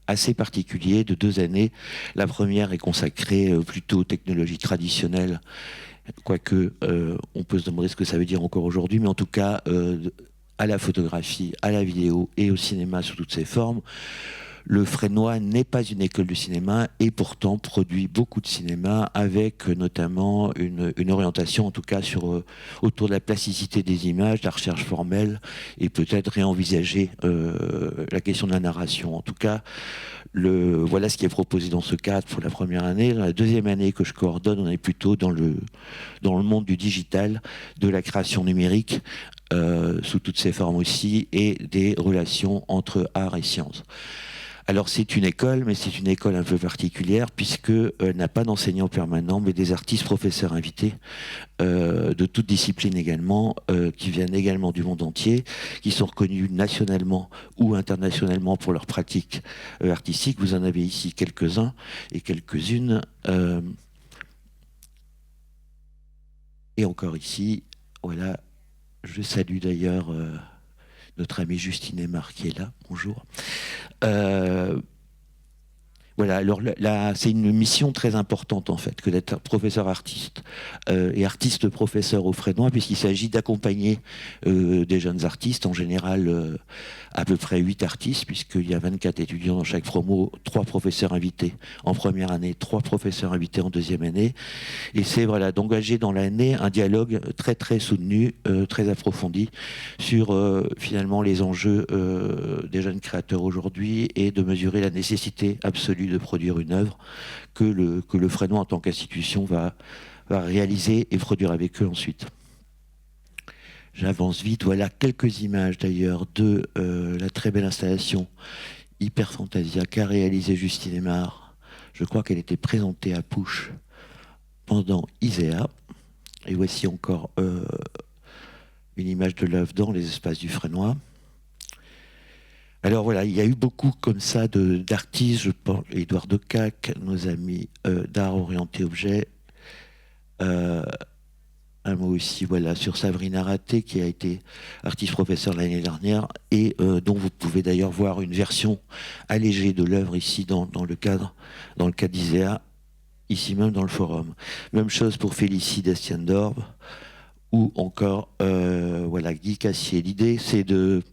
assez particulier de 2 années. La première est consacrée plutôt aux technologies traditionnelles, quoique on peut se demander ce que ça veut dire encore aujourd'hui, mais en tout cas à la photographie, à la vidéo et au cinéma sous toutes ses formes. Le Fresnois n'est pas une école de cinéma et pourtant produit beaucoup de cinéma avec notamment une orientation en tout cas autour de la plasticité des images, de la recherche formelle et peut-être réenvisager la question de la narration. En tout cas, voilà ce qui est proposé dans ce cadre pour la première année. Dans la deuxième année que je coordonne, on est plutôt dans le monde du digital, de la création numérique, sous toutes ses formes aussi, et des relations entre art et sciences. Alors c'est une école, mais c'est une école un peu particulière puisqu'elle n'a pas d'enseignants permanents, mais des artistes professeurs invités de toutes disciplines également, qui viennent également du monde entier, qui sont reconnus nationalement ou internationalement pour leur pratique artistique. Vous en avez ici quelques-uns et quelques-unes. Et encore ici, voilà, je salue d'ailleurs notre ami Justine Aymar qui est là, bonjour. Voilà, alors c'est une mission très importante en fait que d'être professeur artiste et artiste professeur au Fresnois, puisqu'il s'agit d'accompagner des jeunes artistes, en général à peu près 8 artistes, puisqu'il y a 24 étudiants dans chaque promo, 3 professeurs invités en première année, 3 professeurs invités en deuxième année, et c'est voilà, d'engager dans l'année un dialogue très très soutenu, très approfondi sur finalement les enjeux des jeunes créateurs aujourd'hui et de mesurer la nécessité absolue de produire une œuvre que le Fresnois en tant qu'institution va réaliser et produire avec eux ensuite. J'avance vite, voilà quelques images d'ailleurs de la très belle installation Hyper Fantasia qu'a réalisée Justine Aymar. Je crois qu'elle était présentée à Pouche pendant ISEA. Et voici encore une image de l'œuvre dans les espaces du Fresnois. Alors voilà, il y a eu beaucoup comme ça d'artistes, je pense, Édouard Decac, nos amis d'art orienté objet. Un mot aussi voilà, sur Sabrina Raté, qui a été artiste-professeur l'année dernière, et dont vous pouvez d'ailleurs voir une version allégée de l'œuvre ici dans le cadre d'ISEA, ici même dans le forum. Même chose pour Félicie Destienne-Dorbe, ou encore voilà, Guy Cassier. L'idée, c'est de...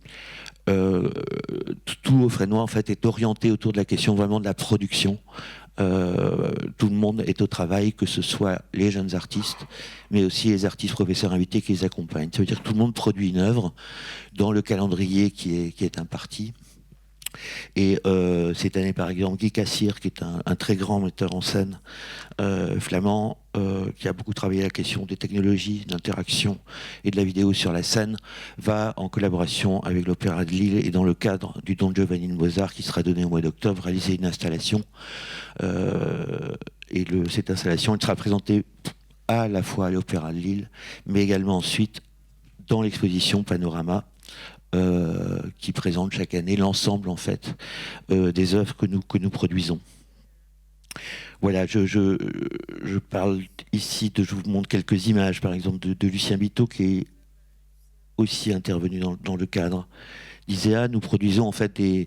tout au Fresnois en fait est orienté autour de la question vraiment de la production. Tout le monde est au travail, que ce soit les jeunes artistes, mais aussi les artistes professeurs invités qui les accompagnent. Ça veut dire que tout le monde produit une œuvre dans le calendrier qui est imparti. Et cette année, par exemple, Guy Cassier, qui est un très grand metteur en scène flamand, qui a beaucoup travaillé la question des technologies d'interaction et de la vidéo sur la scène, va en collaboration avec l'Opéra de Lille et dans le cadre du Don Giovanni de Mozart qui sera donné au mois d'octobre, réaliser une installation. Et cette installation, elle sera présentée à la fois à l'Opéra de Lille, mais également ensuite dans l'exposition Panorama, qui présente chaque année l'ensemble en fait des œuvres que nous produisons. Voilà, je parle ici, je vous montre quelques images, par exemple de Lucien Biteau, qui est aussi intervenu dans le cadre d'ISEA. Nous produisons en fait je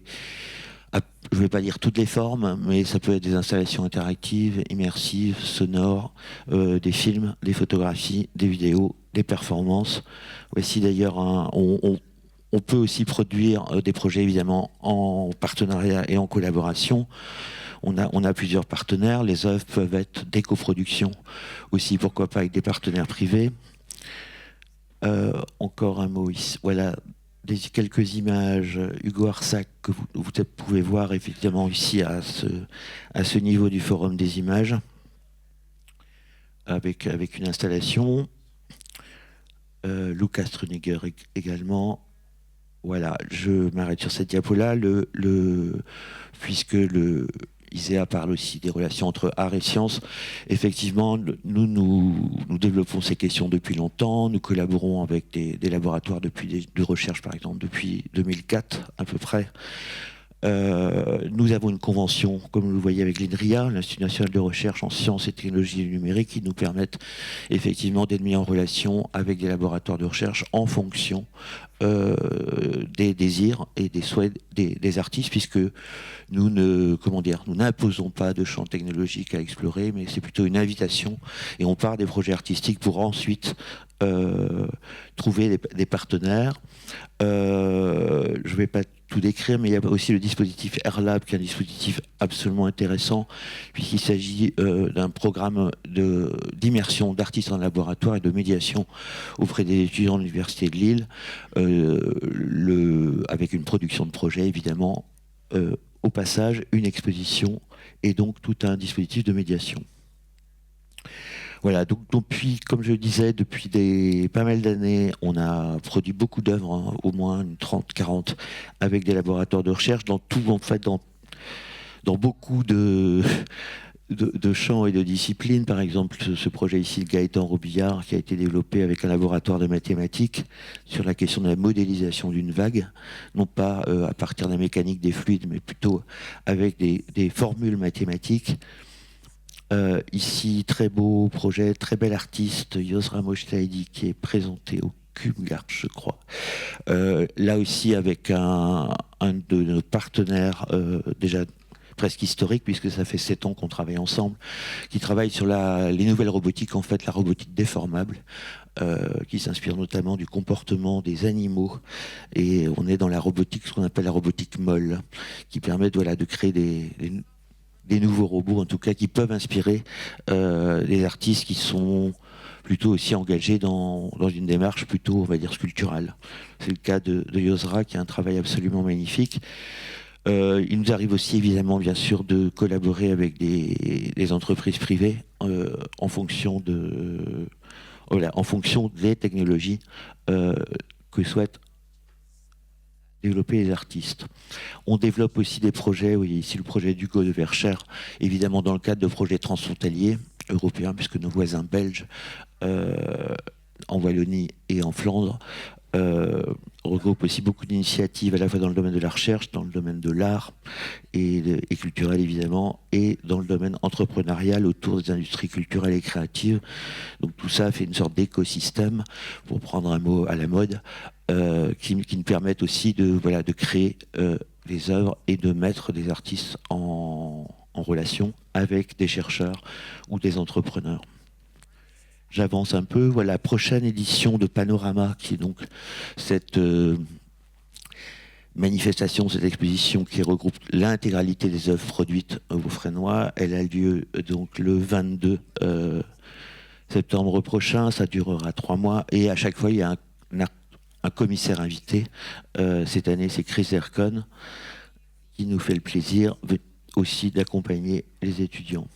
ne vais pas dire toutes les formes, mais ça peut être des installations interactives, immersives, sonores, des films, des photographies, des vidéos, des performances. Voici d'ailleurs on peut aussi produire des projets évidemment en partenariat et en collaboration. On a plusieurs partenaires. Les œuvres peuvent être des coproductions aussi, pourquoi pas avec des partenaires privés. Encore un mot ici. Voilà quelques images. Hugo Arsac que vous pouvez voir effectivement ici à ce niveau du forum des images avec une installation. Lucas Truniger également. Voilà, je m'arrête sur cette diapo-là, puisque Iséa parle aussi des relations entre art et science. Effectivement, nous développons ces questions depuis longtemps. Nous collaborons avec des laboratoires de recherche, par exemple, depuis 2004 à peu près. Nous avons une convention, comme vous le voyez avec l'INRIA, l'Institut national de recherche en sciences et technologies numériques, qui nous permettent effectivement d'être mis en relation avec des laboratoires de recherche en fonction des désirs et des souhaits des artistes, puisque nous n'imposons pas de champ technologique à explorer, mais c'est plutôt une invitation, et on part des projets artistiques pour ensuite trouver des partenaires. Je ne vais pas tout décrire, mais il y a aussi le dispositif AirLab, qui est un dispositif absolument intéressant, puisqu'il s'agit d'un programme d'immersion d'artistes en laboratoire et de médiation auprès des étudiants de l'Université de Lille, avec une production de projet, évidemment, au passage, une exposition, et donc tout un dispositif de médiation. Voilà, donc depuis, comme je le disais, depuis pas mal d'années, on a produit beaucoup d'œuvres, hein, au moins une 30, 40, avec des laboratoires de recherche, dans beaucoup de champs et de disciplines. Par exemple, ce projet ici, le Gaëtan Robillard, qui a été développé avec un laboratoire de mathématiques sur la question de la modélisation d'une vague, non pas à partir de la mécanique des fluides, mais plutôt avec des formules mathématiques. Ici, très beau projet, très bel artiste, Yosra Mojtahidi, qui est présenté au Cumgarth, je crois. Là aussi, avec un de nos partenaires déjà presque historique, puisque ça fait 7 ans qu'on travaille ensemble, qui travaille sur les nouvelles robotiques, en fait, la robotique déformable, qui s'inspire notamment du comportement des animaux. Et on est dans la robotique, ce qu'on appelle la robotique molle, qui permet de créer des nouveaux robots, en tout cas, qui peuvent inspirer des artistes qui sont plutôt aussi engagés dans une démarche plutôt, on va dire, sculpturale. C'est le cas de Yosra, qui a un travail absolument magnifique. Il nous arrive aussi, évidemment, bien sûr, de collaborer avec des entreprises privées en fonction des technologies que souhaitent développer les artistes. On développe aussi des projets, oui, ici le projet d'Hugo de Verchères, évidemment dans le cadre de projets transfrontaliers européens, puisque nos voisins belges, en Wallonie et en Flandre, regroupent aussi beaucoup d'initiatives à la fois dans le domaine de la recherche, dans le domaine de l'art et culturel évidemment, et dans le domaine entrepreneurial autour des industries culturelles et créatives. Donc tout ça fait une sorte d'écosystème, pour prendre un mot à la mode, qui nous permettent aussi de créer des œuvres et de mettre des artistes en relation avec des chercheurs ou des entrepreneurs. J'avance un peu. Voilà, prochaine édition de Panorama, qui est donc cette manifestation, cette exposition qui regroupe l'intégralité des œuvres produites au Fresnoy. Elle a lieu donc le 22 septembre prochain. Ça durera 3 mois. Et à chaque fois, il y a un commissaire invité. Cette année, c'est Chris Ercon, qui nous fait le plaisir aussi d'accompagner les étudiants.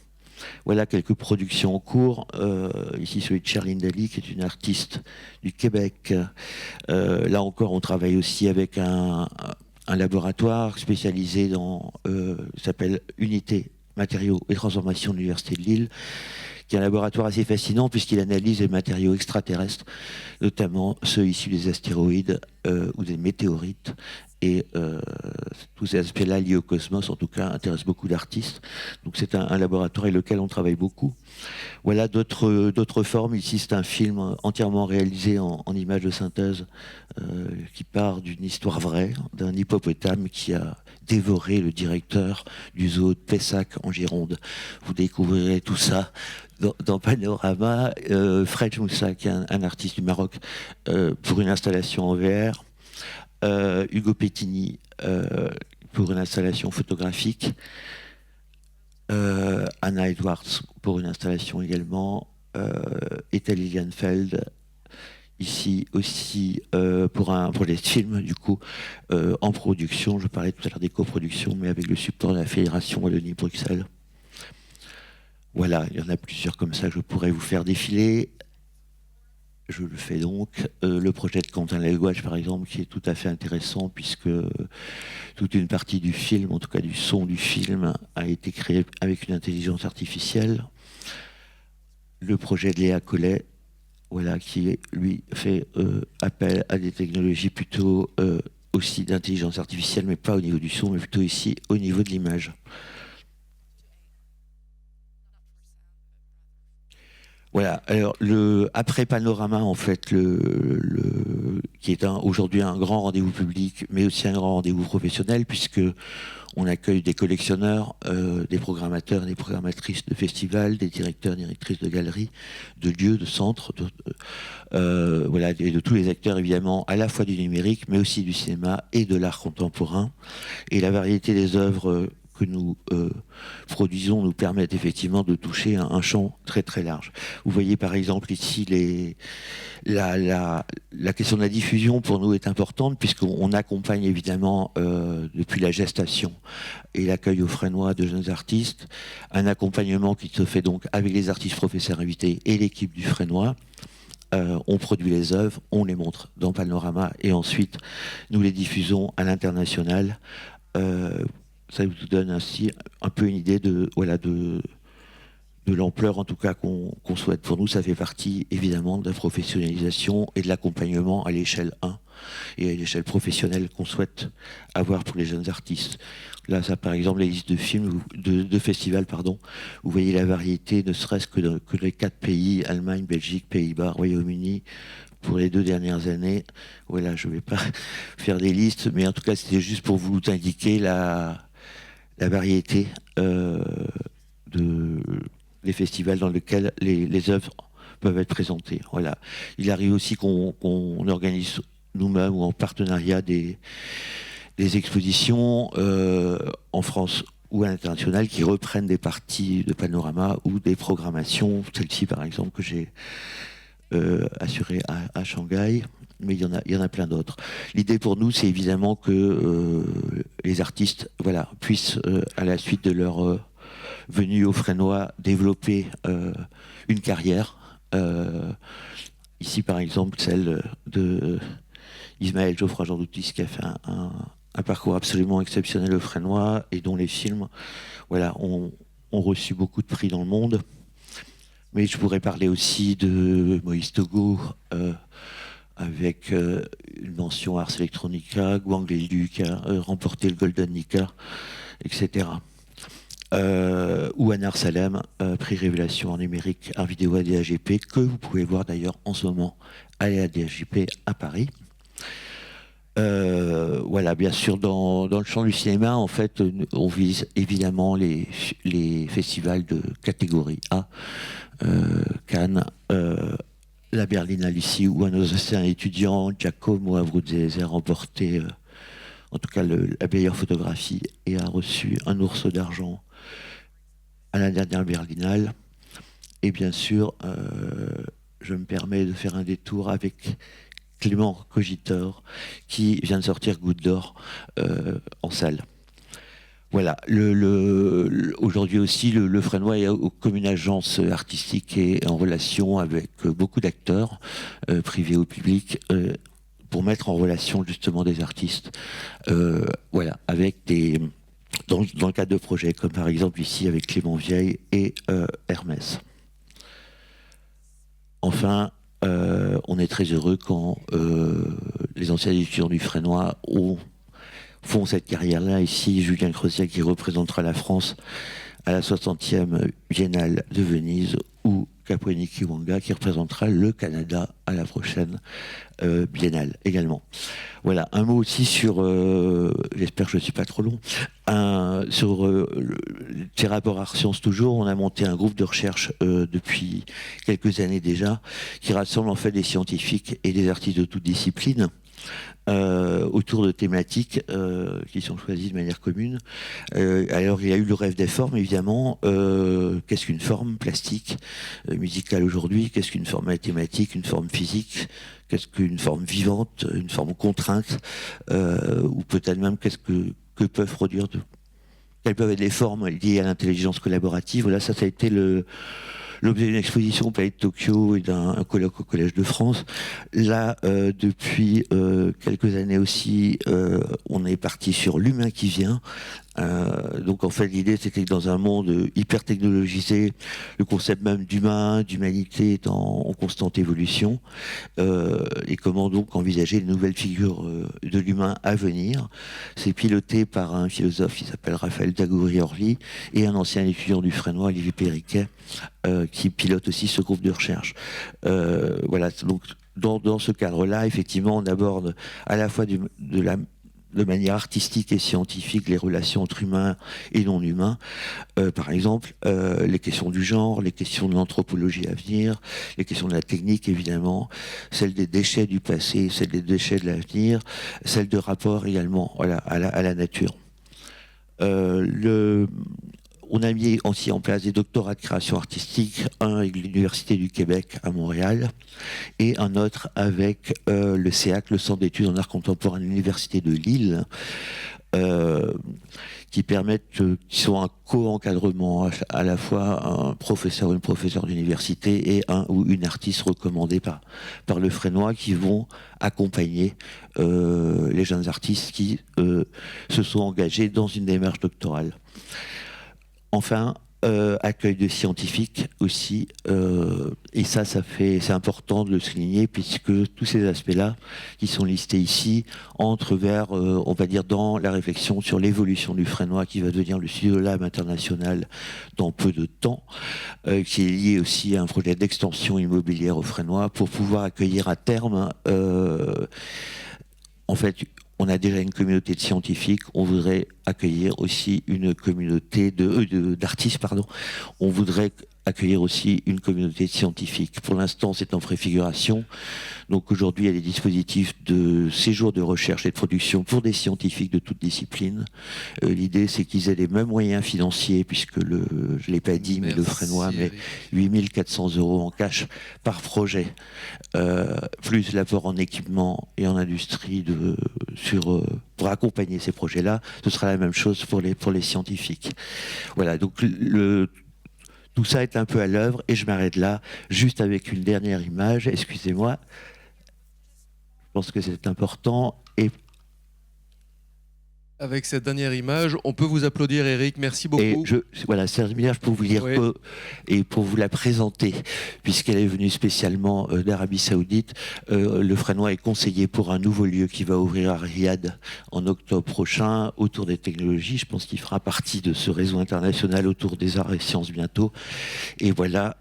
Voilà quelques productions en cours. Ici, celui de Charline Daly, qui est une artiste du Québec. Là encore, on travaille aussi avec un laboratoire spécialisé s'appelle Unité Matériaux et Transformation de l'Université de Lille, qui est un laboratoire assez fascinant puisqu'il analyse les matériaux extraterrestres, notamment ceux issus des astéroïdes ou des météorites. Et tous ces aspects-là liés au cosmos, en tout cas, intéressent beaucoup d'artistes. Donc c'est un laboratoire avec lequel on travaille beaucoup. Voilà d'autres formes. Ici, c'est un film entièrement réalisé en images de synthèse qui part d'une histoire vraie, d'un hippopotame qui a dévoré le directeur du zoo de Pessac en Gironde. Vous découvrirez tout ça dans Panorama. Fred Moussa, qui est un artiste du Maroc, pour une installation en VR. Hugo Pettini pour une installation photographique, Anna Edwards pour une installation également, Ethel Lilienfeld ici aussi pour les films du coup en production. Je parlais tout à l'heure des coproductions, mais avec le support de la Fédération Wallonie-Bruxelles. Voilà, il y en a plusieurs comme ça que je pourrais vous faire défiler. je le fais donc. Le projet de Quentin Lagouache, par exemple, qui est tout à fait intéressant, puisque toute une partie du film, en tout cas du son du film, a été créé avec une intelligence artificielle. Le projet de Léa Collet, voilà, qui lui fait appel à des technologies plutôt aussi d'intelligence artificielle, mais pas au niveau du son, mais plutôt ici au niveau de l'image. Voilà. Alors après Panorama, en fait, qui est aujourd'hui un grand rendez-vous public, mais aussi un grand rendez-vous professionnel, puisque on accueille des collectionneurs, des programmateurs, des programmatrices de festivals, des directeurs, directrices de galeries, de lieux, de centres, voilà, et de tous les acteurs évidemment, à la fois du numérique, mais aussi du cinéma et de l'art contemporain. Et la variété des œuvres que nous produisons nous permettent effectivement de toucher un champ très très large. Vous voyez par exemple ici la question de la diffusion pour nous est importante, puisqu'on accompagne évidemment depuis la gestation et l'accueil au Fresnois de jeunes artistes, un accompagnement qui se fait donc avec les artistes professeurs invités et l'équipe du Fresnois. On produit les œuvres, on les montre dans Panorama et ensuite nous les diffusons à l'international. Ça vous donne ainsi un peu une idée de l'ampleur en tout cas qu'on souhaite. Pour nous, ça fait partie évidemment de la professionnalisation et de l'accompagnement à l'échelle 1 et à l'échelle professionnelle qu'on souhaite avoir pour les jeunes artistes. Là, ça par exemple, les listes de films, de festivals, pardon, vous voyez la variété, ne serait-ce que les 4 pays, Allemagne, Belgique, Pays-Bas, Royaume-Uni, pour les 2 dernières années. Voilà, je ne vais pas faire des listes, mais en tout cas, c'était juste pour vous indiquer la variété des festivals dans lesquels les œuvres peuvent être présentées. Voilà. Il arrive aussi qu'on organise nous-mêmes ou en partenariat des expositions en France ou à l'international qui reprennent des parties de Panorama ou des programmations, celle-ci par exemple que j'ai assurée à Shanghai. Mais il y en a plein d'autres. L'idée pour nous, c'est évidemment que les artistes, voilà, puissent, à la suite de leur venue au Fresnois, développer une carrière. Ici, par exemple, celle de Ismaël Geoffroy Jean-Doutis, qui a fait un parcours absolument exceptionnel au Fresnois et dont les films, voilà, ont reçu beaucoup de prix dans le monde. Mais je pourrais parler aussi de Moïse Togo, avec une mention Ars Electronica, Guang Liu qui a remporté le Golden Nika, etc. Ou Anar Salem, prix Révélation en numérique, en vidéo à DAGP, que vous pouvez voir d'ailleurs en ce moment à la DAGP à Paris. Voilà, bien sûr, dans le champ du cinéma, en fait, on vise évidemment les festivals de catégorie A, Cannes, la Berlinale ici, où un océan étudiant, Giacomo Abruzese, a remporté en tout cas la meilleure photographie et a reçu un ourceau d'argent à la dernière Berlinale. Et bien sûr, je me permets de faire un détour avec Clément Cogitor, qui vient de sortir Goutte d'or en salle. Voilà, aujourd'hui aussi, le Fresnois est comme une agence artistique et en relation avec beaucoup d'acteurs, privés ou publics, pour mettre en relation justement des artistes, voilà, avec dans le cadre de projets, comme par exemple ici avec Clément Vieille et Hermès. Enfin, on est très heureux quand les anciens étudiants du Fresnois font cette carrière-là. Ici, Julien Creusier qui représentera la France à la 60e Biennale de Venise, ou Kapwani Kiwanga qui représentera le Canada à la prochaine Biennale également. Voilà, un mot aussi sur, j'espère que je ne suis pas trop long, sur ces rapports Ars Sciences toujours. On a monté un groupe de recherche depuis quelques années déjà, qui rassemble en fait des scientifiques et des artistes de toutes disciplines, autour de thématiques qui sont choisies de manière commune. Alors il y a eu le rêve des formes évidemment. Qu'est-ce qu'une forme plastique, musicale aujourd'hui? Qu'est-ce qu'une forme mathématique, une forme physique? Qu'est-ce qu'une forme vivante, une forme contrainte, ou peut-être même qu'est-ce que peuvent produire quelles peuvent être les formes liées à l'intelligence collaborative? Voilà, ça a été le l'objet d'une exposition au Palais de Tokyo et d'un colloque au Collège de France. Là, depuis quelques années aussi, on est parti sur l'humain qui vient. Donc en fait l'idée c'était que dans un monde hyper technologisé, le concept même d'humain, d'humanité est en constante évolution, et comment donc envisager de nouvelles figures de l'humain à venir. C'est piloté par un philosophe qui s'appelle Raphaël Dagouri-Orly et un ancien étudiant du Fresnoy, Olivier Perriquet, qui pilote aussi ce groupe de recherche. Voilà, donc dans ce cadre-là, effectivement, on aborde à la fois de manière artistique et scientifique les relations entre humains et non humains. Par exemple, les questions du genre, les questions de l'anthropologie à venir, les questions de la technique évidemment, celles des déchets du passé, celles des déchets de l'avenir, celles de rapport également à la nature. On a mis aussi en place des doctorats de création artistique, un avec l'Université du Québec à Montréal et un autre avec le CEAC, le Centre d'études en art contemporain de l'Université de Lille, qui qui sont un co-encadrement, à la fois un professeur ou une professeure d'université et un ou une artiste recommandée par le Fresnoy, qui vont accompagner les jeunes artistes qui se sont engagés dans une démarche doctorale. Enfin, accueil de scientifiques aussi, et c'est important de le souligner puisque tous ces aspects-là qui sont listés ici entrent vers, on va dire, dans la réflexion sur l'évolution du Fresnoy qui va devenir le Studio Lab international dans peu de temps, qui est lié aussi à un projet d'extension immobilière au Fresnoy pour pouvoir accueillir à terme, en fait, on a déjà une communauté de scientifiques, on voudrait accueillir aussi une communauté d'artistes, on voudrait accueillir aussi une communauté de scientifiques. Pour l'instant, c'est en préfiguration. Donc aujourd'hui, il y a des dispositifs de séjour de recherche et de production pour des scientifiques de toutes disciplines. L'idée, c'est qu'ils aient les mêmes moyens financiers, puisque je ne l'ai pas dit, mais le Fresnoy met 8 400 € en cash par projet, plus l'apport en équipement et en industrie pour accompagner ces projets-là. Ce sera la même chose pour les scientifiques. Voilà, donc tout ça est un peu à l'œuvre et je m'arrête là, juste avec une dernière image, excusez-moi. Je pense que c'est important. Et avec cette dernière image, on peut vous applaudir, Eric. Merci beaucoup. Et voilà, cette image pour vous dire et pour vous la présenter, puisqu'elle est venue spécialement d'Arabie Saoudite. Le Fresnoy est conseillé pour un nouveau lieu qui va ouvrir à Riyad en octobre prochain autour des technologies. Je pense qu'il fera partie de ce réseau international autour des arts et sciences bientôt. Et voilà,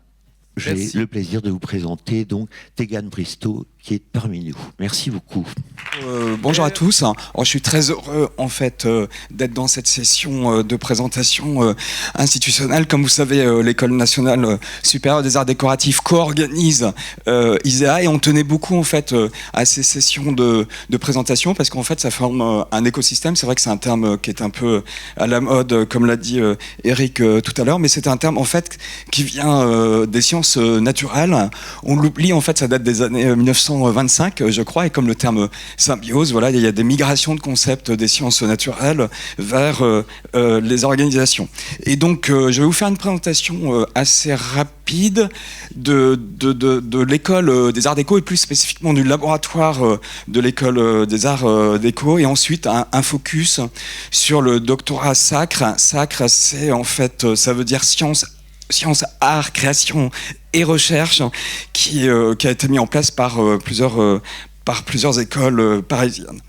j'ai le plaisir de vous présenter donc Tegan Bristow, qui est parmi nous. Merci beaucoup. Bonjour à tous. Alors, je suis très heureux en fait d'être dans cette session de présentation institutionnelle. Comme vous savez, l'École nationale supérieure des arts décoratifs co-organise ISEA et on tenait beaucoup en fait à ces sessions de présentation parce qu'en fait ça forme un écosystème. C'est vrai que c'est un terme qui est un peu à la mode, comme l'a dit Eric tout à l'heure, mais c'est un terme en fait qui vient des sciences naturelles. On l'oublie, en fait, ça date des années 1925, je crois, et comme le terme symbiose, voilà, il y a des migrations de concepts des sciences naturelles vers les organisations. Et donc, je vais vous faire une présentation assez rapide de l'école des arts déco et plus spécifiquement du laboratoire de l'école des arts déco, et ensuite un focus sur le doctorat SACRE. SACRE, c'est en fait, ça veut dire sciences, art, création et recherche, qui a été mis en place par plusieurs écoles parisiennes.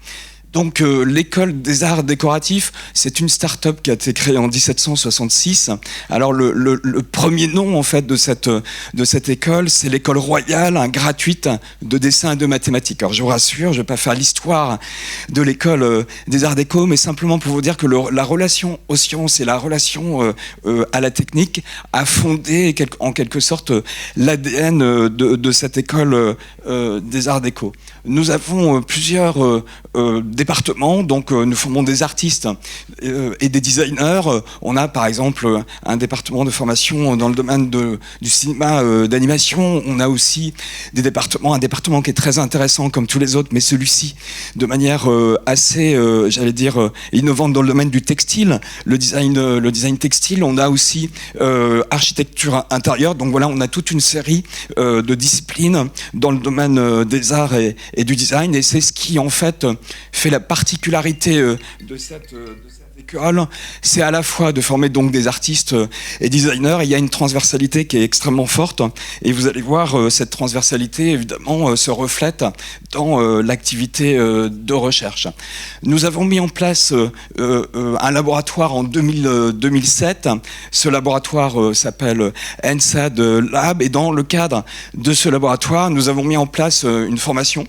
Donc l'école des arts décoratifs, c'est une start-up qui a été créée en 1766. Alors le premier nom en fait de cette école, c'est l'école royale gratuite de dessin et de mathématiques. Alors je vous rassure, je vais pas faire l'histoire de l'école des arts déco, mais simplement pour vous dire que la relation aux sciences et la relation à la technique a fondé en quelque sorte l'ADN de cette école des arts déco. nous avons plusieurs départements, donc nous formons des artistes et des designers. On a par exemple un département de formation dans le domaine du cinéma d'animation. On a aussi un département qui est très intéressant comme tous les autres, mais celui-ci de manière assez, j'allais dire, innovante dans le domaine du textile, le design textile. On a aussi architecture intérieure. Donc voilà, on a toute une série de disciplines dans le domaine des arts et du design, et c'est ce qui en fait fait la particularité de cette école. C'est à la fois de former donc des artistes et designers, et il y a une transversalité qui est extrêmement forte, et vous allez voir cette transversalité évidemment se reflète dans l'activité de recherche. Nous avons mis en place un laboratoire en 2007. Ce laboratoire s'appelle NSAD Lab, et dans le cadre de ce laboratoire, nous avons mis en place une formation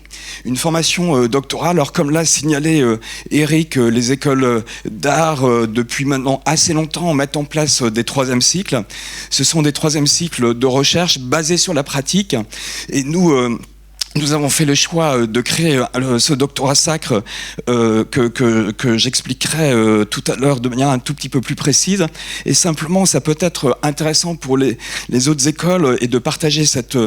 doctorale. Alors comme l'a signalé Eric, les écoles d'art depuis maintenant assez longtemps mettent en place des troisièmes cycles. Ce sont des troisièmes cycles de recherche basés sur la pratique, et nous avons fait le choix de créer ce doctorat sacre que j'expliquerai tout à l'heure de manière un tout petit peu plus précise. Et simplement, ça peut être intéressant pour les autres écoles et de partager cette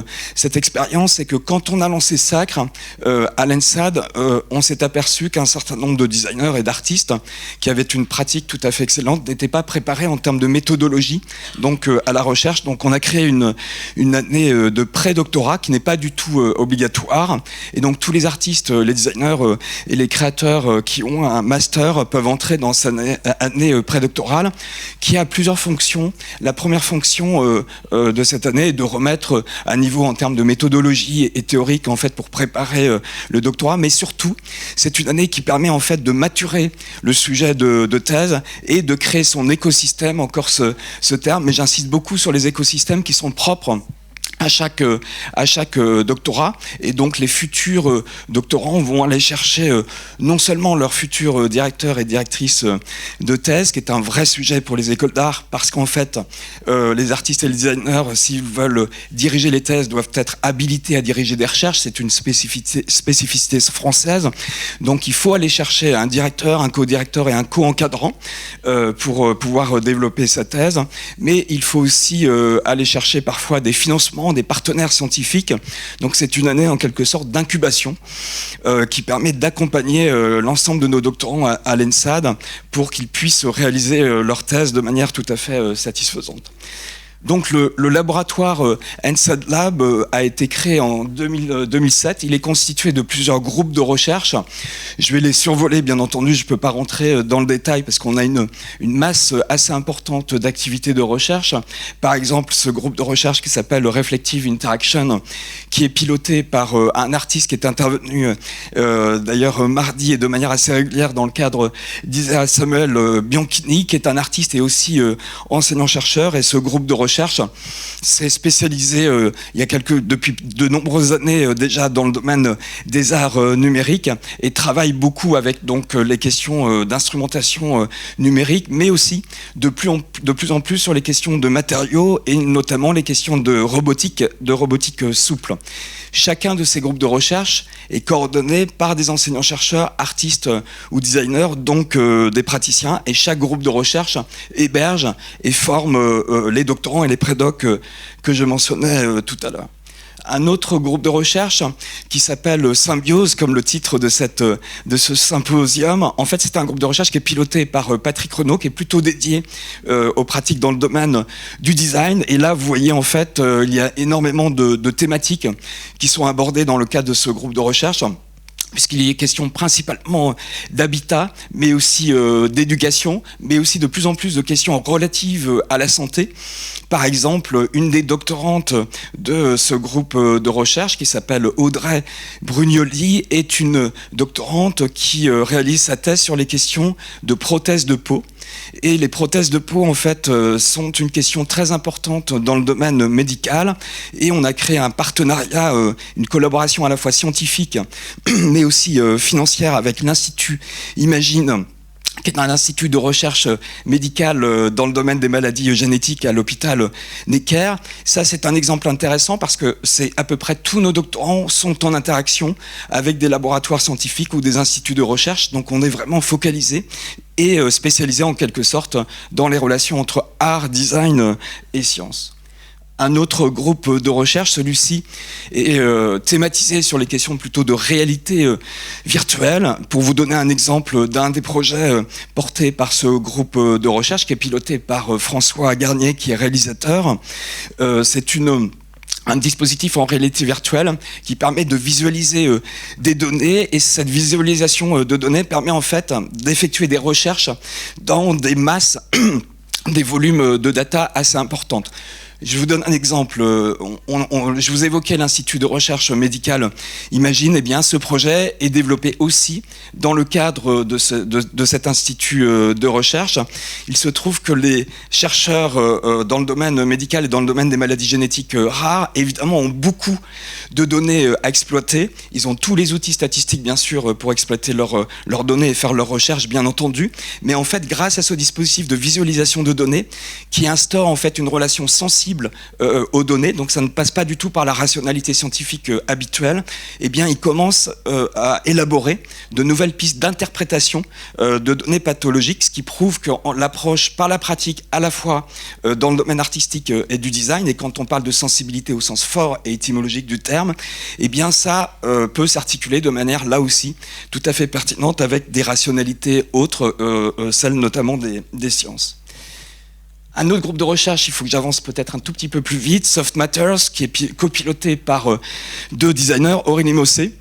expérience. C'est que quand on a lancé sacre à l'ENSAD, on s'est aperçu qu'un certain nombre de designers et d'artistes qui avaient une pratique tout à fait excellente n'étaient pas préparés en termes de méthodologie donc à la recherche. Donc on a créé une année de pré-doctorat qui n'est pas du tout obligatoire. Et donc tous les artistes, les designers et les créateurs qui ont un master peuvent entrer dans cette année prédoctorale qui a plusieurs fonctions. La première fonction de cette année est de remettre à niveau en termes de méthodologie et théorique en fait pour préparer le doctorat, mais surtout c'est une année qui permet en fait de maturer le sujet de thèse et de créer son écosystème, encore ce terme, mais j'insiste beaucoup sur les écosystèmes qui sont propres à chaque doctorat, et donc les futurs doctorants vont aller chercher non seulement leurs futurs directeurs et directrices de thèse, qui est un vrai sujet pour les écoles d'art, parce qu'en fait les artistes et les designers, s'ils veulent diriger les thèses, doivent être habilités à diriger des recherches. C'est une spécificité française, donc il faut aller chercher un directeur, un co-directeur et un co-encadrant pour pouvoir développer sa thèse, mais il faut aussi aller chercher parfois des financements, des partenaires scientifiques. Donc c'est une année en quelque sorte d'incubation qui permet d'accompagner l'ensemble de nos doctorants à l'ENSAD pour qu'ils puissent réaliser leur thèse de manière tout à fait satisfaisante. Donc le laboratoire NSAD Lab a été créé en 2007. Il est constitué de plusieurs groupes de recherche. Je vais les survoler, bien entendu. Je ne peux pas rentrer dans le détail parce qu'on a une masse assez importante d'activités de recherche. Par exemple, ce groupe de recherche qui s'appelle Reflective Interaction, qui est piloté par un artiste qui est intervenu d'ailleurs mardi et de manière assez régulière dans le cadre d'Isaiah Samuel Bianchini, qui est un artiste et aussi enseignant-chercheur. Et ce groupe de recherche s'est spécialisé depuis de nombreuses années déjà dans le domaine des arts numériques et travaille beaucoup avec donc les questions d'instrumentation numérique, mais aussi de plus en plus sur les questions de matériaux et notamment les questions de robotique souple. Chacun de ces groupes de recherche est coordonné par des enseignants-chercheurs, artistes ou designers, donc des praticiens, et chaque groupe de recherche héberge et forme les doctorants et les prédocs que je mentionnais tout à l'heure. Un autre groupe de recherche qui s'appelle Symbiose, comme le titre de ce symposium. En fait, c'est un groupe de recherche qui est piloté par Patrick Renaud, qui est plutôt dédié aux pratiques dans le domaine du design. Et là, vous voyez, en fait, il y a énormément de thématiques qui sont abordées dans le cadre de ce groupe de recherche, puisqu'il est question principalement d'habitat, mais aussi d'éducation, mais aussi de plus en plus de questions relatives à la santé. Par exemple, une des doctorantes de ce groupe de recherche, qui s'appelle Audrey Brugnoli, est une doctorante qui réalise sa thèse sur les questions de prothèses de peau. Et les prothèses de peau, en fait, sont une question très importante dans le domaine médical. Et on a créé un partenariat, une collaboration à la fois scientifique, mais aussi financière avec l'Institut Imagine, qui est un institut de recherche médicale dans le domaine des maladies génétiques à l'hôpital Necker. Ça, c'est un exemple intéressant parce que c'est à peu près tous nos doctorants sont en interaction avec des laboratoires scientifiques ou des instituts de recherche. Donc, on est vraiment focalisé et spécialisé en quelque sorte dans les relations entre art, design et sciences. Un autre groupe de recherche, celui-ci, est thématisé sur les questions plutôt de réalité virtuelle. Pour vous donner un exemple d'un des projets portés par ce groupe de recherche, qui est piloté par François Garnier, qui est réalisateur, c'est un dispositif en réalité virtuelle qui permet de visualiser des données, et cette visualisation de données permet en fait d'effectuer des recherches dans des masses, des volumes de data assez importantes. Je vous donne un exemple. Je vous évoquais l'Institut de recherche médicale Imagine. Eh bien, ce projet est développé aussi dans le cadre de cet institut de recherche. Il se trouve que les chercheurs dans le domaine médical et dans le domaine des maladies génétiques rares, évidemment, ont beaucoup de données à exploiter. Ils ont tous les outils statistiques, bien sûr, pour exploiter leurs données et faire leurs recherches, bien entendu. Mais en fait, grâce à ce dispositif de visualisation de données, qui instaure en fait une relation sensible aux données, donc ça ne passe pas du tout par la rationalité scientifique habituelle, eh bien il commence à élaborer de nouvelles pistes d'interprétation de données pathologiques, ce qui prouve que l'approche par la pratique, à la fois dans le domaine artistique et du design, et quand on parle de sensibilité au sens fort et étymologique du terme, eh bien ça peut s'articuler de manière là aussi tout à fait pertinente avec des rationalités autres, celles notamment des sciences. Un autre groupe de recherche, il faut que j'avance peut-être un tout petit peu plus vite, Soft Matters, qui est copiloté par deux designers, Aurélie Mossé,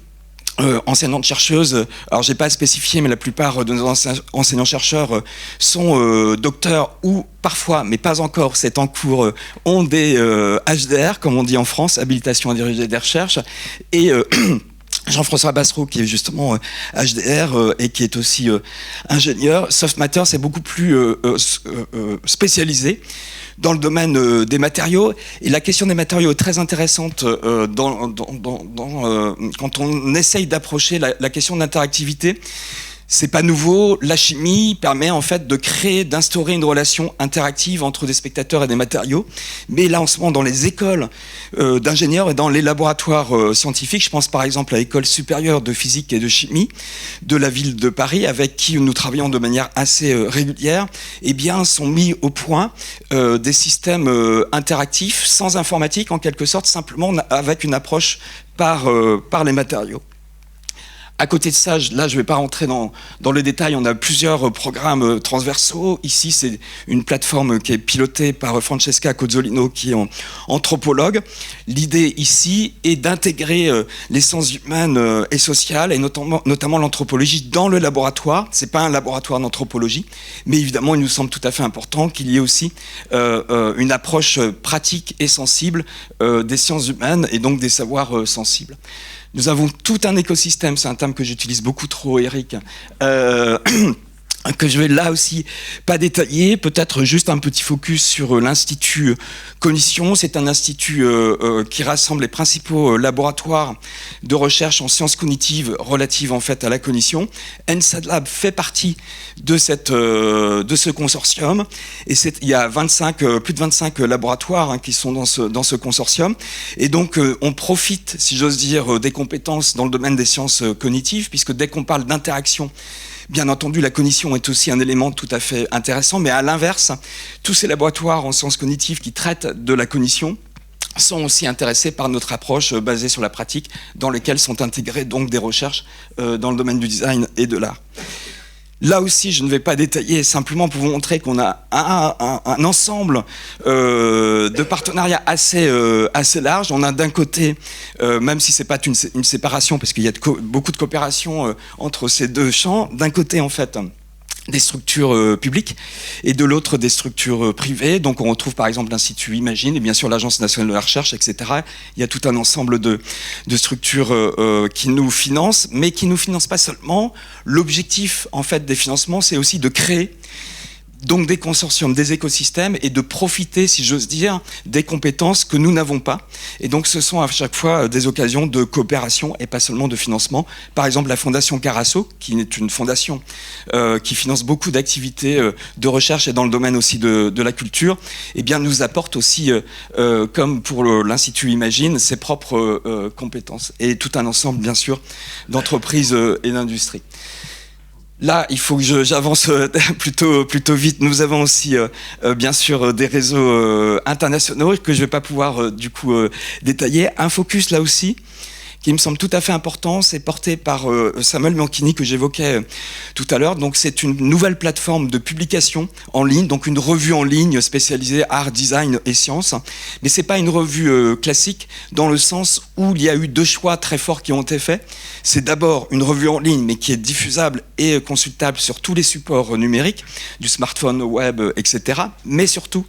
enseignante-chercheuse. Alors, j'ai pas spécifié, mais la plupart de nos enseignants-chercheurs sont docteurs ou parfois, mais pas encore, c'est en cours, ont des HDR, comme on dit en France, habilitation à diriger des recherches, et Jean-François Bassereau, qui est justement HDR et qui est aussi ingénieur. Soft Matter, c'est beaucoup plus spécialisé dans le domaine des matériaux. Et la question des matériaux est très intéressante quand on essaye d'approcher la question de l'interactivité. C'est pas nouveau, la chimie permet en fait de créer, d'instaurer une relation interactive entre des spectateurs et des matériaux. Mais là, en ce moment, dans les écoles d'ingénieurs et dans les laboratoires scientifiques, je pense par exemple à l'École supérieure de physique et de chimie de la ville de Paris, avec qui nous travaillons de manière assez régulière, eh bien, sont mis au point des systèmes interactifs, sans informatique en quelque sorte, simplement avec une approche par les matériaux. À côté de ça, là, je ne vais pas rentrer dans les détails, on a plusieurs programmes transversaux. Ici, c'est une plateforme qui est pilotée par Francesca Cozzolino, qui est anthropologue. L'idée ici est d'intégrer les sciences humaines et sociales, et notamment l'anthropologie, dans le laboratoire. Ce n'est pas un laboratoire d'anthropologie, mais évidemment, il nous semble tout à fait important qu'il y ait aussi une approche pratique et sensible des sciences humaines, et donc des savoirs sensibles. Nous avons tout un écosystème, c'est un terme que j'utilise beaucoup trop, Eric, que je vais là aussi pas détailler, peut-être juste un petit focus sur l'Institut Cognition. C'est un institut qui rassemble les principaux laboratoires de recherche en sciences cognitives relatives en fait à la cognition. NSADLab fait partie de ce consortium, et il y a plus de 25 laboratoires qui sont dans ce consortium, et donc on profite, si j'ose dire, des compétences dans le domaine des sciences cognitives, puisque dès qu'on parle d'interaction, bien entendu, la cognition est aussi un élément tout à fait intéressant, mais à l'inverse, tous ces laboratoires en sciences cognitives qui traitent de la cognition sont aussi intéressés par notre approche basée sur la pratique, dans lesquelles sont intégrées donc des recherches dans le domaine du design et de l'art. Là aussi, je ne vais pas détailler, simplement pour vous montrer qu'on a un ensemble de partenariats assez large. On a d'un côté, même si c'est pas une séparation, parce qu'il y a beaucoup de coopération entre ces deux champs, d'un côté en fait des structures publiques et de l'autre des structures privées. Donc on retrouve par exemple l'Institut Imagine et bien sûr l'Agence nationale de la recherche, etc. Il y a tout un ensemble de structures qui nous financent, mais qui nous financent pas seulement. L'objectif en fait des financements, c'est aussi de créer donc des consortiums, des écosystèmes, et de profiter, si j'ose dire, des compétences que nous n'avons pas. Et donc ce sont à chaque fois des occasions de coopération et pas seulement de financement. Par exemple, la Fondation Carasso, qui est une fondation qui finance beaucoup d'activités de recherche et dans le domaine aussi de la culture, eh bien, nous apporte aussi, comme pour l'Institut Imagine, ses propres compétences et tout un ensemble, bien sûr, d'entreprises et d'industries. Là, il faut que j'avance plutôt vite. Nous avons aussi, bien sûr, des réseaux internationaux que je ne vais pas pouvoir, du coup, détailler. Un focus, là aussi, qui me semble tout à fait important, c'est porté par Samuel Manchini, que j'évoquais tout à l'heure. Donc, c'est une nouvelle plateforme de publication en ligne, donc une revue en ligne spécialisée art, design et sciences. Mais c'est pas une revue classique, dans le sens où il y a eu deux choix très forts qui ont été faits. C'est d'abord une revue en ligne, mais qui est diffusable et consultable sur tous les supports numériques, du smartphone au web, etc. Mais surtout,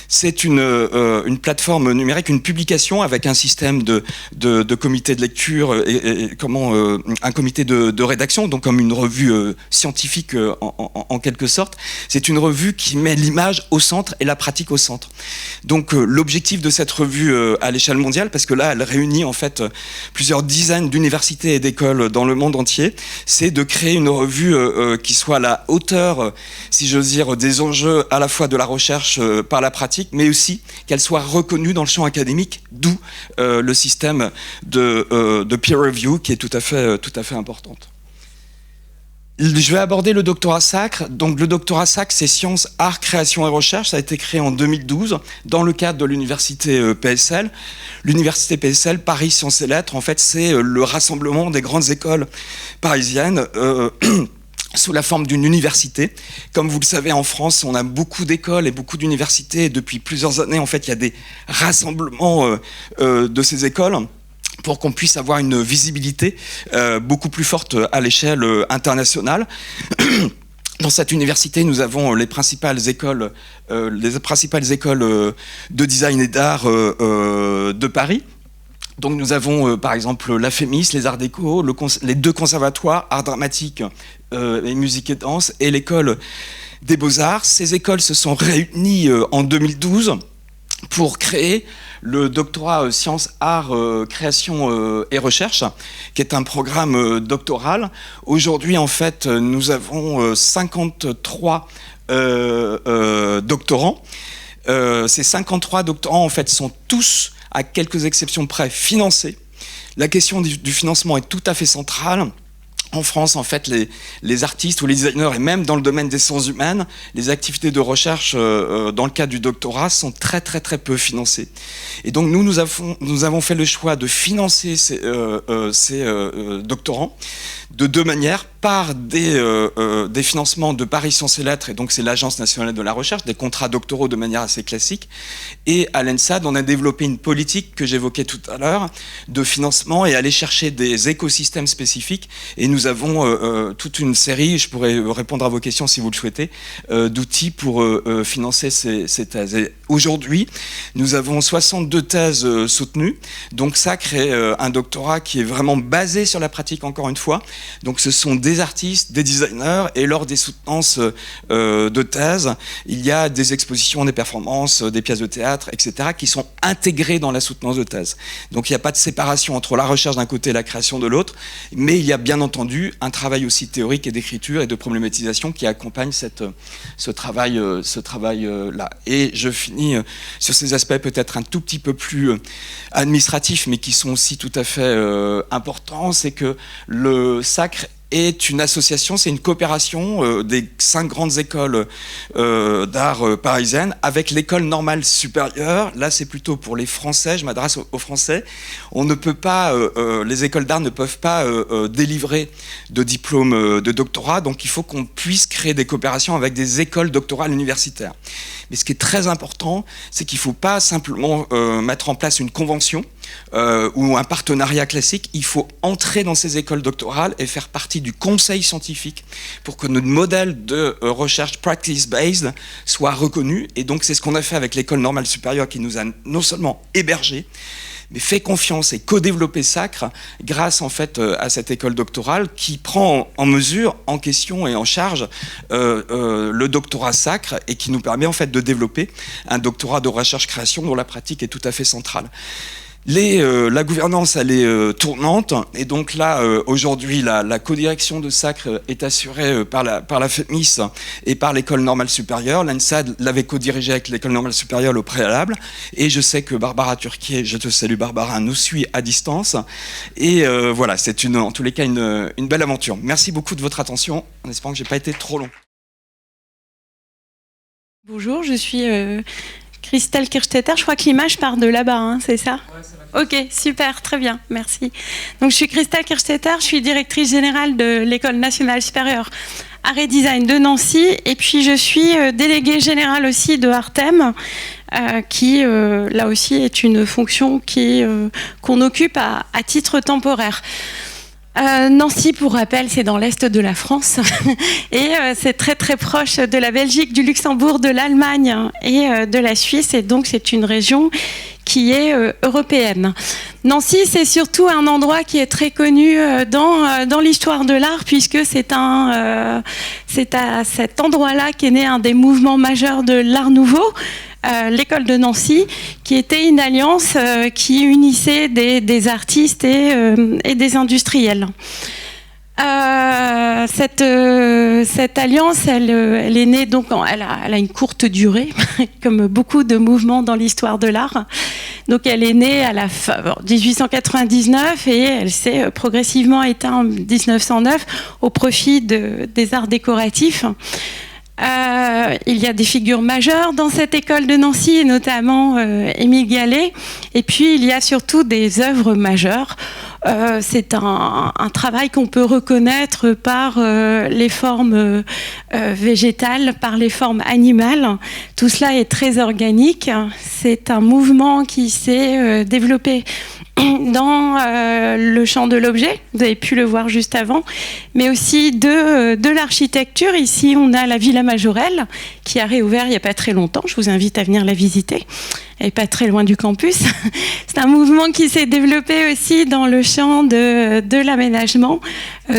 c'est une plateforme numérique, une publication avec un système de comité de lecture et un comité de rédaction, donc comme une revue scientifique en quelque sorte. C'est une revue qui met l'image au centre et la pratique au centre. Donc l'objectif de cette revue à l'échelle mondiale, parce que là elle réunit en fait plusieurs dizaines d'universités et d'écoles dans le monde entier, c'est de créer une revue qui soit à la hauteur, si j'ose dire, des enjeux à la fois de la recherche par la pratique, mais aussi qu'elle soit reconnue dans le champ académique, d'où le système de peer review qui est tout à fait importante. Je vais aborder le doctorat sacre. Donc le doctorat sacre, c'est sciences, art, création et recherche. Ça a été créé en 2012 dans le cadre de l'université PSL. L'université PSL, Paris Sciences et Lettres, en fait, c'est le rassemblement des grandes écoles parisiennes sous la forme d'une université. Comme vous le savez, en France, on a beaucoup d'écoles et beaucoup d'universités. Et depuis plusieurs années, en fait, il y a des rassemblements de ces écoles pour qu'on puisse avoir une visibilité beaucoup plus forte à l'échelle internationale. Dans cette université, nous avons les principales écoles de design et d'art de Paris. Donc nous avons par exemple la FEMIS, les Arts Déco, les deux conservatoires, Art Dramatique et Musique et Danse, et l'école des Beaux-Arts. Ces écoles se sont réunies en 2012 pour créer le doctorat Sciences, Arts, Création et Recherche, qui est un programme doctoral. Aujourd'hui, en fait, nous avons 53 doctorants. Ces 53 doctorants, en fait, sont tous, à quelques exceptions près, financés. La question du financement est tout à fait centrale. En France, en fait, les artistes ou les designers, et même dans le domaine des sciences humaines, les activités de recherche dans le cadre du doctorat sont très peu financées. Et donc nous avons fait le choix de financer ces doctorants de deux manières, par des financements de Paris Sciences et Lettres, et donc c'est l'Agence nationale de la recherche, des contrats doctoraux de manière assez classique, et à l'ENSAD, on a développé une politique que j'évoquais tout à l'heure, de financement et aller chercher des écosystèmes spécifiques, et nous avons toute une série, je pourrais répondre à vos questions si vous le souhaitez, d'outils pour financer ces thèses. Et aujourd'hui, nous avons 62 thèses soutenues, donc ça crée un doctorat qui est vraiment basé sur la pratique, encore une fois. Donc ce sont des artistes, des designers, et lors des soutenances de thèse, il y a des expositions, des performances, des pièces de théâtre, etc., qui sont intégrées dans la soutenance de thèse. Donc il n'y a pas de séparation entre la recherche d'un côté et la création de l'autre, mais il y a bien entendu un travail aussi théorique et d'écriture et de problématisation qui accompagne ce travail-là. Et je finis sur ces aspects peut-être un tout petit peu plus administratifs, mais qui sont aussi tout à fait importants, c'est que le SACRE est une association, c'est une coopération des 5 grandes écoles d'art parisiennes avec l'école normale supérieure. Là, c'est plutôt pour les Français, je m'adresse aux Français. On ne peut pas, les écoles d'art ne peuvent pas délivrer de diplôme de doctorat, donc il faut qu'on puisse créer des coopérations avec des écoles doctorales universitaires. Mais ce qui est très important, c'est qu'il ne faut pas simplement mettre en place une convention ou un partenariat classique. Il faut entrer dans ces écoles doctorales et faire partie du conseil scientifique pour que notre modèle de recherche practice-based soit reconnu. Et donc c'est ce qu'on a fait avec l'école normale supérieure qui nous a non seulement hébergés, mais fait confiance et co-développé Sacre grâce en fait à cette école doctorale qui prend en mesure, en question et en charge le doctorat Sacre et qui nous permet en fait de développer un doctorat de recherche-création dont la pratique est tout à fait centrale. La gouvernance, elle est tournante, et donc là, aujourd'hui, la codirection de Sacre est assurée par la FEMIS et par l'École normale supérieure. L'ANSAD l'avait codirigée avec l'École normale supérieure au préalable, et je sais que Barbara Turquier, je te salue Barbara, nous suit à distance, et voilà, c'est en tous les cas une belle aventure. Merci beaucoup de votre attention, en espérant que j'ai pas été trop long. Bonjour, je suis Christelle Kirchstetter, je crois que l'image part de là-bas, hein, c'est ça ? Ouais, c'est vrai. Ok, super, très bien, merci. Donc je suis Christelle Kirchstetter, je suis directrice générale de l'École nationale supérieure Art et Design de Nancy, et puis je suis déléguée générale aussi de Artem, qui là aussi est une fonction qu'on occupe à titre temporaire. Nancy, pour rappel, c'est dans l'est de la France et c'est très très proche de la Belgique, du Luxembourg, de l'Allemagne et de la Suisse, et donc c'est une région qui est européenne. Nancy, c'est surtout un endroit qui est très connu dans l'histoire de l'art, puisque c'est à cet endroit-là qu'est né un des mouvements majeurs de l'Art Nouveau, l'école de Nancy, qui était une alliance qui unissait des artistes et des industriels. Cette alliance, elle est née, donc, elle a une courte durée, comme beaucoup de mouvements dans l'histoire de l'art. Donc elle est née à la fin 1899 et elle s'est progressivement éteinte en 1909 au profit des arts décoratifs. Il y a des figures majeures dans cette école de Nancy, et notamment Émile Gallet. Et puis il y a surtout des œuvres majeures. C'est un travail qu'on peut reconnaître par les formes végétales, par les formes animales. Tout cela est très organique. C'est un mouvement qui s'est développé dans le champ de l'objet, vous avez pu le voir juste avant, mais aussi de l'architecture. Ici, on a la Villa Majorelle, qui a réouvert il n'y a pas très longtemps. Je vous invite à venir la visiter. Elle n'est pas très loin du campus. C'est un mouvement qui s'est développé aussi dans le champ de l'aménagement,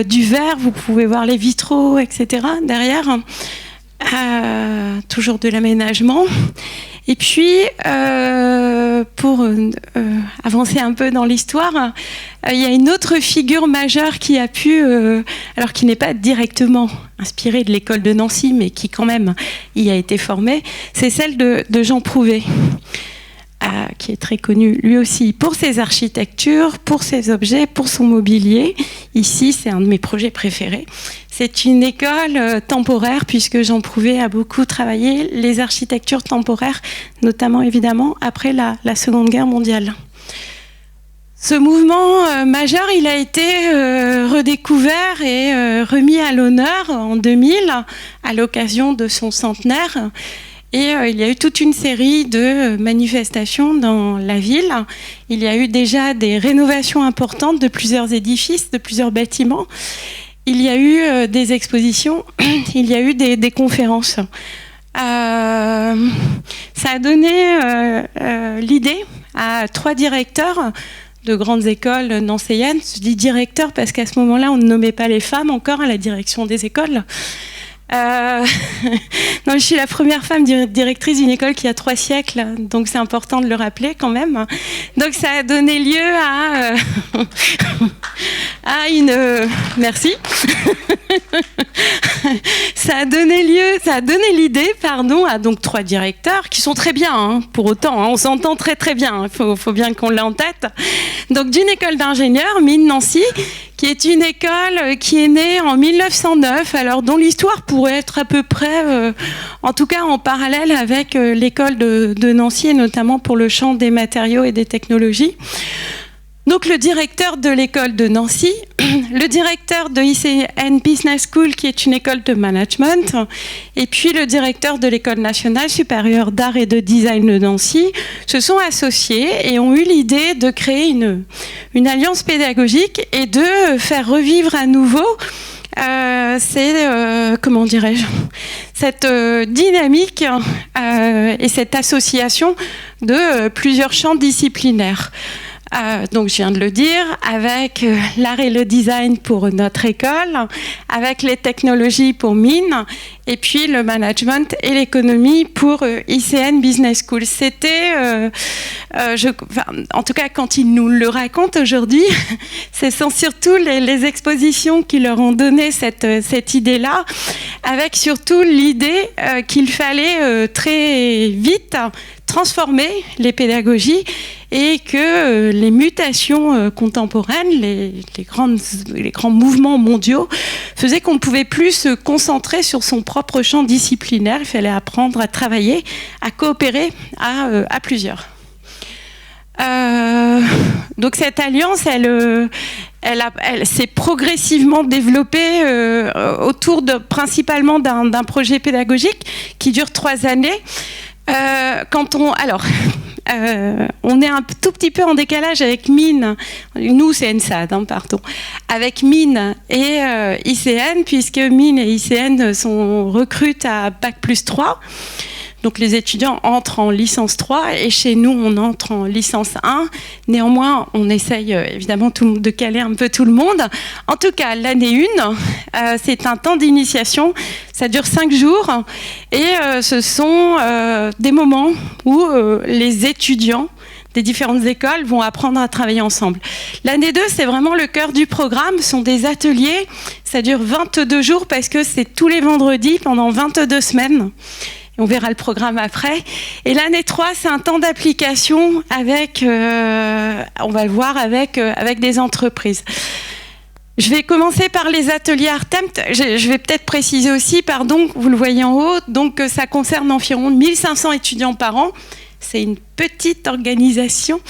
du verre. Vous pouvez voir les vitraux, etc. derrière. Toujours de l'aménagement. Et puis, pour avancer un peu dans l'histoire, il y a une autre figure majeure qui a pu, alors qui n'est pas directement inspirée de l'école de Nancy, mais qui quand même y a été formée, c'est celle de Jean Prouvé, qui est très connu lui aussi pour ses architectures, pour ses objets, pour son mobilier. Ici, c'est un de mes projets préférés. C'est une école temporaire, puisque Jean Prouvé a beaucoup travaillé les architectures temporaires, notamment évidemment après la Seconde Guerre mondiale. Ce mouvement majeur, il a été redécouvert et remis à l'honneur en 2000 à l'occasion de son centenaire. Et il y a eu toute une série de manifestations dans la ville. Il y a eu déjà des rénovations importantes de plusieurs édifices, de plusieurs bâtiments. Il y a eu des expositions, il y a eu des conférences. Ça a donné l'idée à 3 directeurs de grandes écoles nancéennes. Je dis directeurs parce qu'à ce moment-là, on ne nommait pas les femmes encore à la direction des écoles. Non, je suis la première femme directrice d'une école qui a 3 siècles, donc c'est important de le rappeler quand même. Donc ça a donné lieu à une... Merci. Ça a donné l'idée, à donc 3 directeurs qui sont très bien, hein, pour autant, hein, on s'entend très très bien, il faut bien qu'on l'ait en tête. Donc d'une école d'ingénieurs, Mines Nancy, qui est une école qui est née en 1909, alors dont l'histoire pourrait être à peu près, en tout cas en parallèle avec l'école de Nancy, et notamment pour le champ des matériaux et des technologies. Donc le directeur de l'école de Nancy, le directeur de ICN Business School, qui est une école de management, et puis le directeur de l'école nationale supérieure d'art et de design de Nancy se sont associés et ont eu l'idée de créer une alliance pédagogique et de faire revivre à nouveau cette dynamique et cette association de plusieurs champs disciplinaires. Donc je viens de le dire, avec l'art et le design pour notre école, avec les technologies pour Mines, et puis le management et l'économie pour ICN Business School. C'était, en tout cas quand ils nous le racontent aujourd'hui, ce sont surtout les expositions qui leur ont donné cette idée-là, avec surtout l'idée qu'il fallait très vite transformer les pédagogies et que les mutations contemporaines, les grands mouvements mondiaux faisaient qu'on ne pouvait plus se concentrer sur son propre champ disciplinaire. Il fallait apprendre à travailler, à coopérer à plusieurs. Donc cette alliance, elle s'est progressivement développée autour principalement d'un projet pédagogique qui dure 3 années. On est un tout petit peu en décalage avec Mines, nous c'est NSAD, pardon, avec Mines et ICN, puisque Mines et ICN recrutent à Bac+3. Donc les étudiants entrent en licence 3 et chez nous on entre en licence 1. Néanmoins, on essaye évidemment de caler un peu tout le monde. En tout cas, l'année 1, c'est un temps d'initiation. Ça dure 5 jours et ce sont des moments où les étudiants des différentes écoles vont apprendre à travailler ensemble. L'année 2, c'est vraiment le cœur du programme. Ce sont des ateliers. Ça dure 22 jours parce que c'est tous les vendredis pendant 22 semaines. On verra le programme après. Et l'année 3, c'est un temps d'application avec, on va le voir, avec des entreprises. Je vais commencer par les ateliers Artem. Je vais peut-être préciser aussi, pardon, vous le voyez en haut, donc ça concerne environ 1500 étudiants par an. C'est une petite organisation.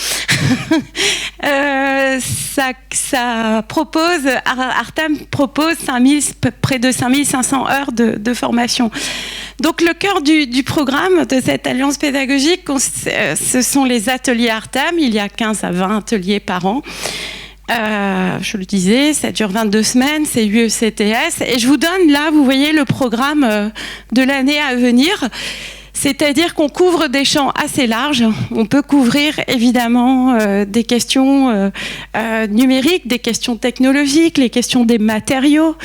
Artem propose près de 5500 heures de formation. Donc le cœur du programme de cette alliance pédagogique, ce sont les ateliers Artem. Il y a 15 à 20 ateliers par an. Je le disais, ça dure 22 semaines, c'est UECTS. Et je vous donne là, vous voyez le programme de l'année à venir. C'est-à-dire qu'on couvre des champs assez larges. On peut couvrir évidemment des questions numériques, des questions technologiques, les questions des matériaux,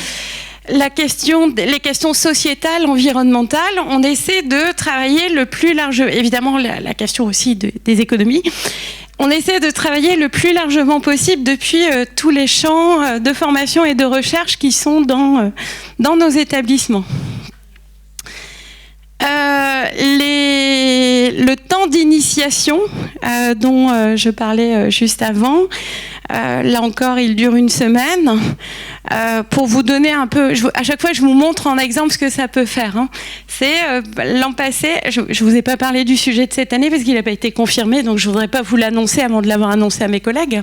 les questions sociétales, environnementales. On essaie de travailler le plus large, évidemment la question aussi des économies. On essaie de travailler le plus largement possible depuis tous les champs de formation et de recherche qui sont dans nos établissements. Le temps d'initiation dont je parlais juste avant, là encore il dure 1 semaine. Pour vous donner un peu, à chaque fois je vous montre en exemple ce que ça peut faire. C'est l'an passé, je ne vous ai pas parlé du sujet de cette année parce qu'il n'a pas été confirmé, donc je ne voudrais pas vous l'annoncer avant de l'avoir annoncé à mes collègues.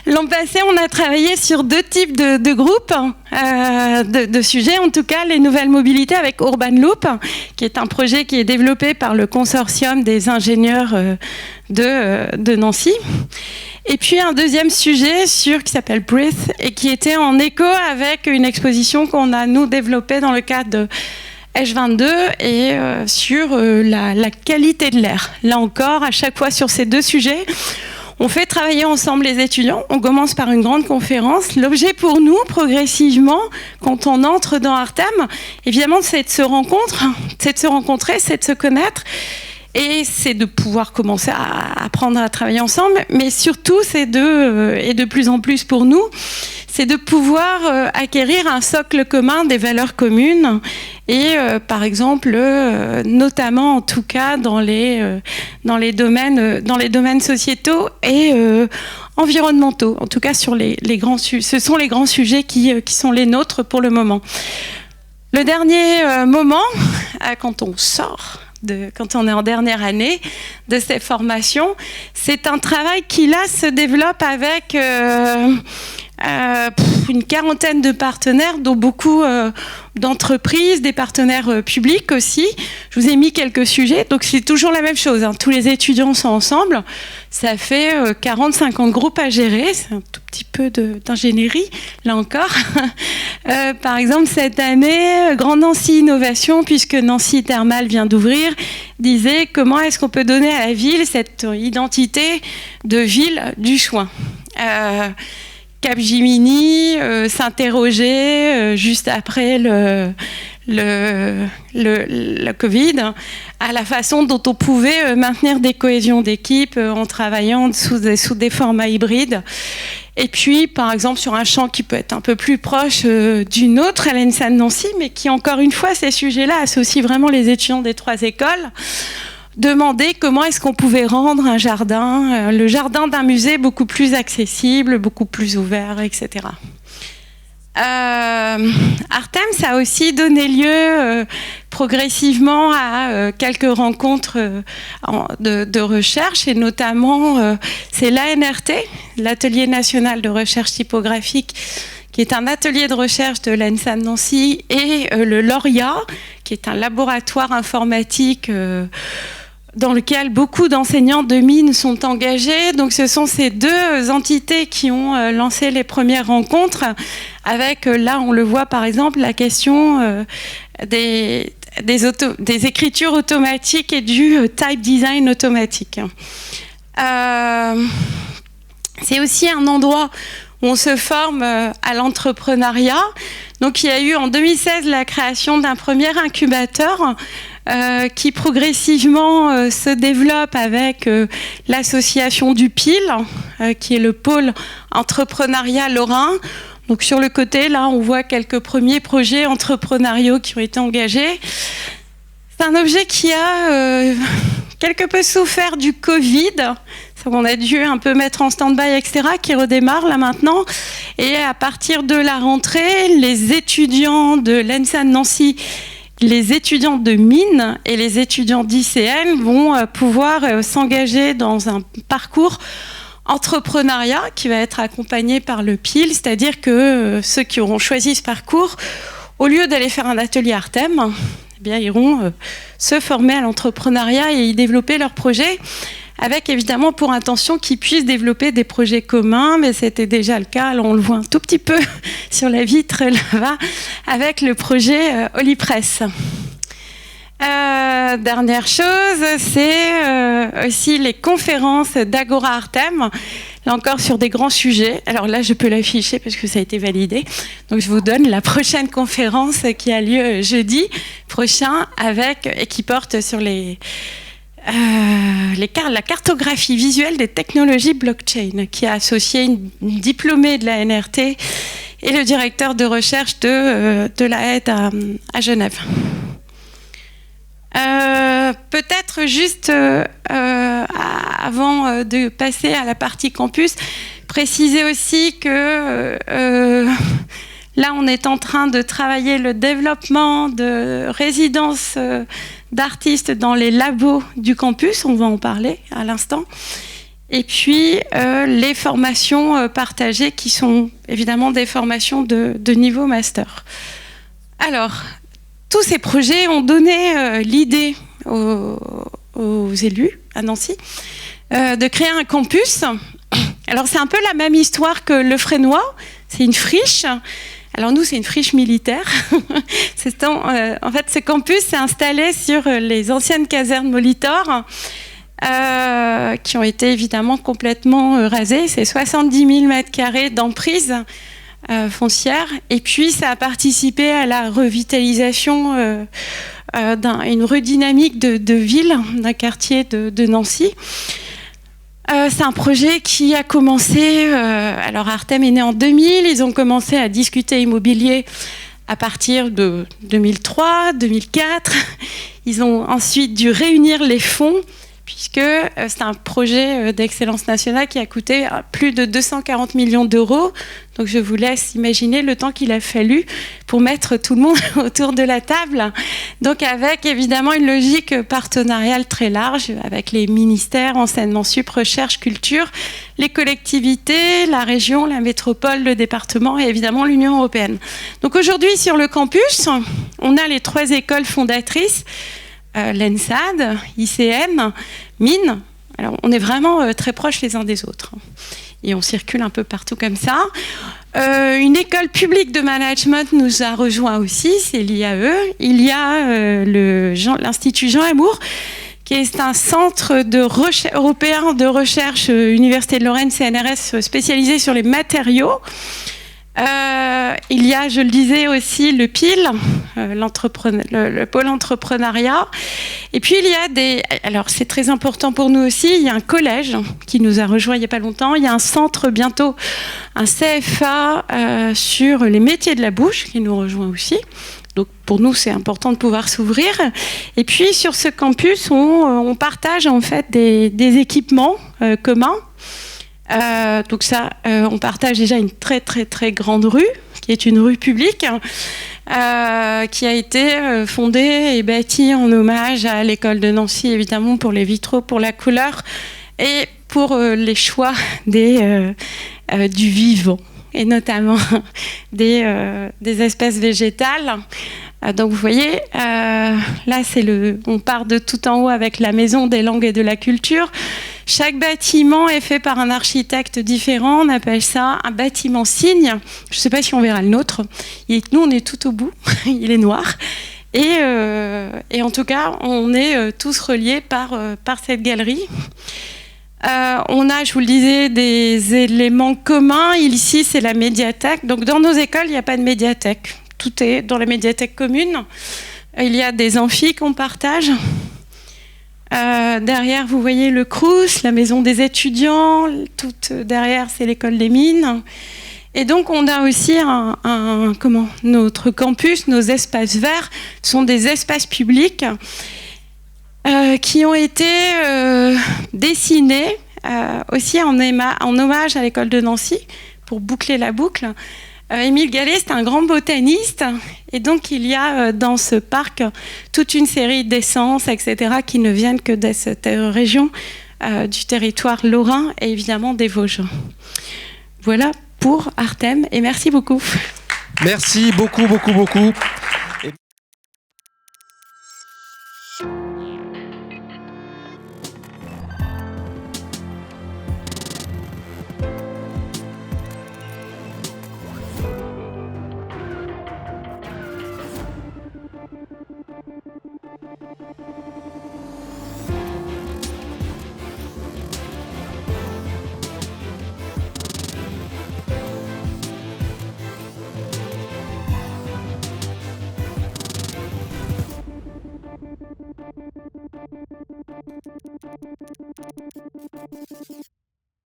L'an passé, on a travaillé sur 2 types de groupes, de sujets, en tout cas les nouvelles mobilités avec Urban Loop, qui est un projet qui est développé par le consortium des ingénieurs de Nancy. Et puis un deuxième sujet qui s'appelle Breathe et qui était en écho avec une exposition qu'on a nous développée dans le cadre de H22 et sur la qualité de l'air. Là encore, à chaque fois sur ces 2 sujets, on fait travailler ensemble les étudiants. On commence par une grande conférence. L'objet pour nous, progressivement, quand on entre dans Artem, évidemment, c'est de se rencontrer, c'est de se connaître. Et c'est de pouvoir commencer à apprendre à travailler ensemble, mais surtout c'est et de plus en plus pour nous, c'est de pouvoir acquérir un socle commun des valeurs communes et par exemple, notamment en tout cas dans les domaines sociétaux et environnementaux. En tout cas sur ce sont les grands sujets qui sont les nôtres pour le moment. Le dernier moment, quand on sort. Quand on est en dernière année de ces formations, c'est un travail qui là se développe avec une quarantaine de partenaires, dont beaucoup d'entreprises, des partenaires publics aussi. Je vous ai mis quelques sujets, donc c'est toujours la même chose. Tous les étudiants sont ensemble. Ça fait 40-50 groupes à gérer. C'est un tout petit peu d'ingénierie, là encore. Par exemple, cette année, Grand Nancy Innovation, puisque Nancy Thermal vient d'ouvrir, disait comment est-ce qu'on peut donner à la ville cette identité de ville du soin. Capgemini s'interrogeait juste après le Covid à la façon dont on pouvait maintenir des cohésions d'équipe en travaillant sous des formats hybrides. Et puis, par exemple, sur un champ qui peut être un peu plus proche d'une autre, à l'ENSA de Nancy, mais qui, encore une fois, ces sujets-là associent vraiment les étudiants des 3 écoles, demander comment est-ce qu'on pouvait rendre un jardin, le jardin d'un musée beaucoup plus accessible, beaucoup plus ouvert, etc. Artem, ça a aussi donné lieu progressivement à quelques rencontres de recherche, et notamment c'est l'ANRT, l'Atelier national de recherche typographique, qui est un atelier de recherche de l'ENSA de Nancy, et le LORIA, qui est un laboratoire informatique dans lequel beaucoup d'enseignants de mines sont engagés. Donc ce sont ces 2 entités qui ont lancé les premières rencontres, avec, là on le voit par exemple, la question des écritures automatiques et du type design automatique. C'est aussi un endroit où on se forme à l'entrepreneuriat. Donc il y a eu en 2016 la création d'un premier incubateur qui progressivement se développe avec l'association du PIL, qui est le pôle entrepreneuriat lorrain. Donc sur le côté, là, on voit quelques premiers projets entrepreneuriaux qui ont été engagés. C'est un objet qui a quelque peu souffert du Covid. On a dû un peu mettre en stand-by, etc., qui redémarre là maintenant. Et à partir de la rentrée, les étudiants de l'ENSA de Nancy, les étudiants de mines et les étudiants d'ICN vont pouvoir s'engager dans un parcours entrepreneuriat qui va être accompagné par le PIL, c'est-à-dire que ceux qui auront choisi ce parcours, au lieu d'aller faire un atelier Artem, eh bien, iront se former à l'entrepreneuriat et y développer leurs projets, avec évidemment pour intention qu'ils puissent développer des projets communs, mais c'était déjà le cas, là on le voit un tout petit peu sur la vitre là-bas, avec le projet Olipress. Dernière chose, c'est aussi les conférences d'Agora Artem, là encore sur des grands sujets. Alors là, je peux l'afficher parce que ça a été validé. Donc je vous donne la prochaine conférence qui a lieu jeudi prochain et qui porte sur la cartographie visuelle des technologies blockchain, qui a associé une diplômée de la NRT et le directeur de recherche de la aide à Genève. Peut-être juste avant de passer à la partie campus, préciser aussi que là on est en train de travailler le développement de résidences d'artistes dans les labos du campus, on va en parler à l'instant, et puis les formations partagées qui sont évidemment des formations de niveau master. Alors, tous ces projets ont donné l'idée aux élus à Nancy de créer un campus. Alors c'est un peu la même histoire que le Fresnois, c'est une friche. Alors nous, c'est une friche militaire. En fait, ce campus s'est installé sur les anciennes casernes Molitor, qui ont été évidemment complètement rasées. C'est 70 000 m² d'emprise foncière. Et puis, ça a participé à la revitalisation, une redynamique de ville, d'un quartier de Nancy. C'est un projet qui a commencé, alors Artem est né en 2000, ils ont commencé à discuter immobilier à partir de 2003, 2004. Ils ont ensuite dû réunir les fonds, puisque c'est un projet d'excellence nationale qui a coûté plus de 240 millions d'euros. Donc je vous laisse imaginer le temps qu'il a fallu pour mettre tout le monde autour de la table. Donc avec évidemment une logique partenariale très large avec les ministères, enseignement sup, recherche, culture, les collectivités, la région, la métropole, le département et évidemment l'Union européenne. Donc aujourd'hui sur le campus, on a les 3 écoles fondatrices, l'ENSAD, ICN, Mines. Alors on est vraiment très proches les uns des autres. Et on circule un peu partout comme ça. Une école publique de management nous a rejoint aussi, c'est l'IAE. Il y a l'Institut Jean Amour, qui est un centre européen de recherche, Université de Lorraine, CNRS, spécialisé sur les matériaux. Il y a, je le disais aussi, le PIL, le pôle entrepreneuriat. Et puis il y a alors c'est très important pour nous aussi, il y a un collège qui nous a rejoint il n'y a pas longtemps. Il y a un centre bientôt, un CFA sur les métiers de la bouche qui nous rejoint aussi. Donc pour nous, c'est important de pouvoir s'ouvrir. Et puis sur ce campus, on partage en fait des équipements communs. Donc ça, on partage déjà une très très très grande rue, qui est une rue publique, qui a été fondée et bâtie en hommage à l'école de Nancy, évidemment, pour les vitraux, pour la couleur et pour les choix du vivant, et notamment des espèces végétales. Donc vous voyez, là on part de tout en haut avec la maison des langues et de la culture. Chaque bâtiment est fait par un architecte différent. On appelle ça un bâtiment signe. Je ne sais pas si on verra le nôtre. Nous, on est tout au bout. Il est noir. Et en tout cas, on est tous reliés par cette galerie. On a, je vous le disais, des éléments communs. Ici, c'est la médiathèque. Donc, dans nos écoles, il n'y a pas de médiathèque. Tout est dans la médiathèque commune. Il y a des amphis qu'on partage. Derrière, vous voyez le Crous, la maison des étudiants. Tout derrière, c'est l'école des mines. Et donc, on a aussi notre campus, nos espaces verts sont des espaces publics qui ont été dessinés aussi en hommage à l'école de Nancy, pour boucler la boucle. Émile Gallet, c'est un grand botaniste, et donc il y a dans ce parc toute une série d'essences, etc., qui ne viennent que de cette région du territoire lorrain et évidemment des Vosges. Voilà pour Artem, et merci beaucoup. Merci beaucoup, beaucoup, beaucoup.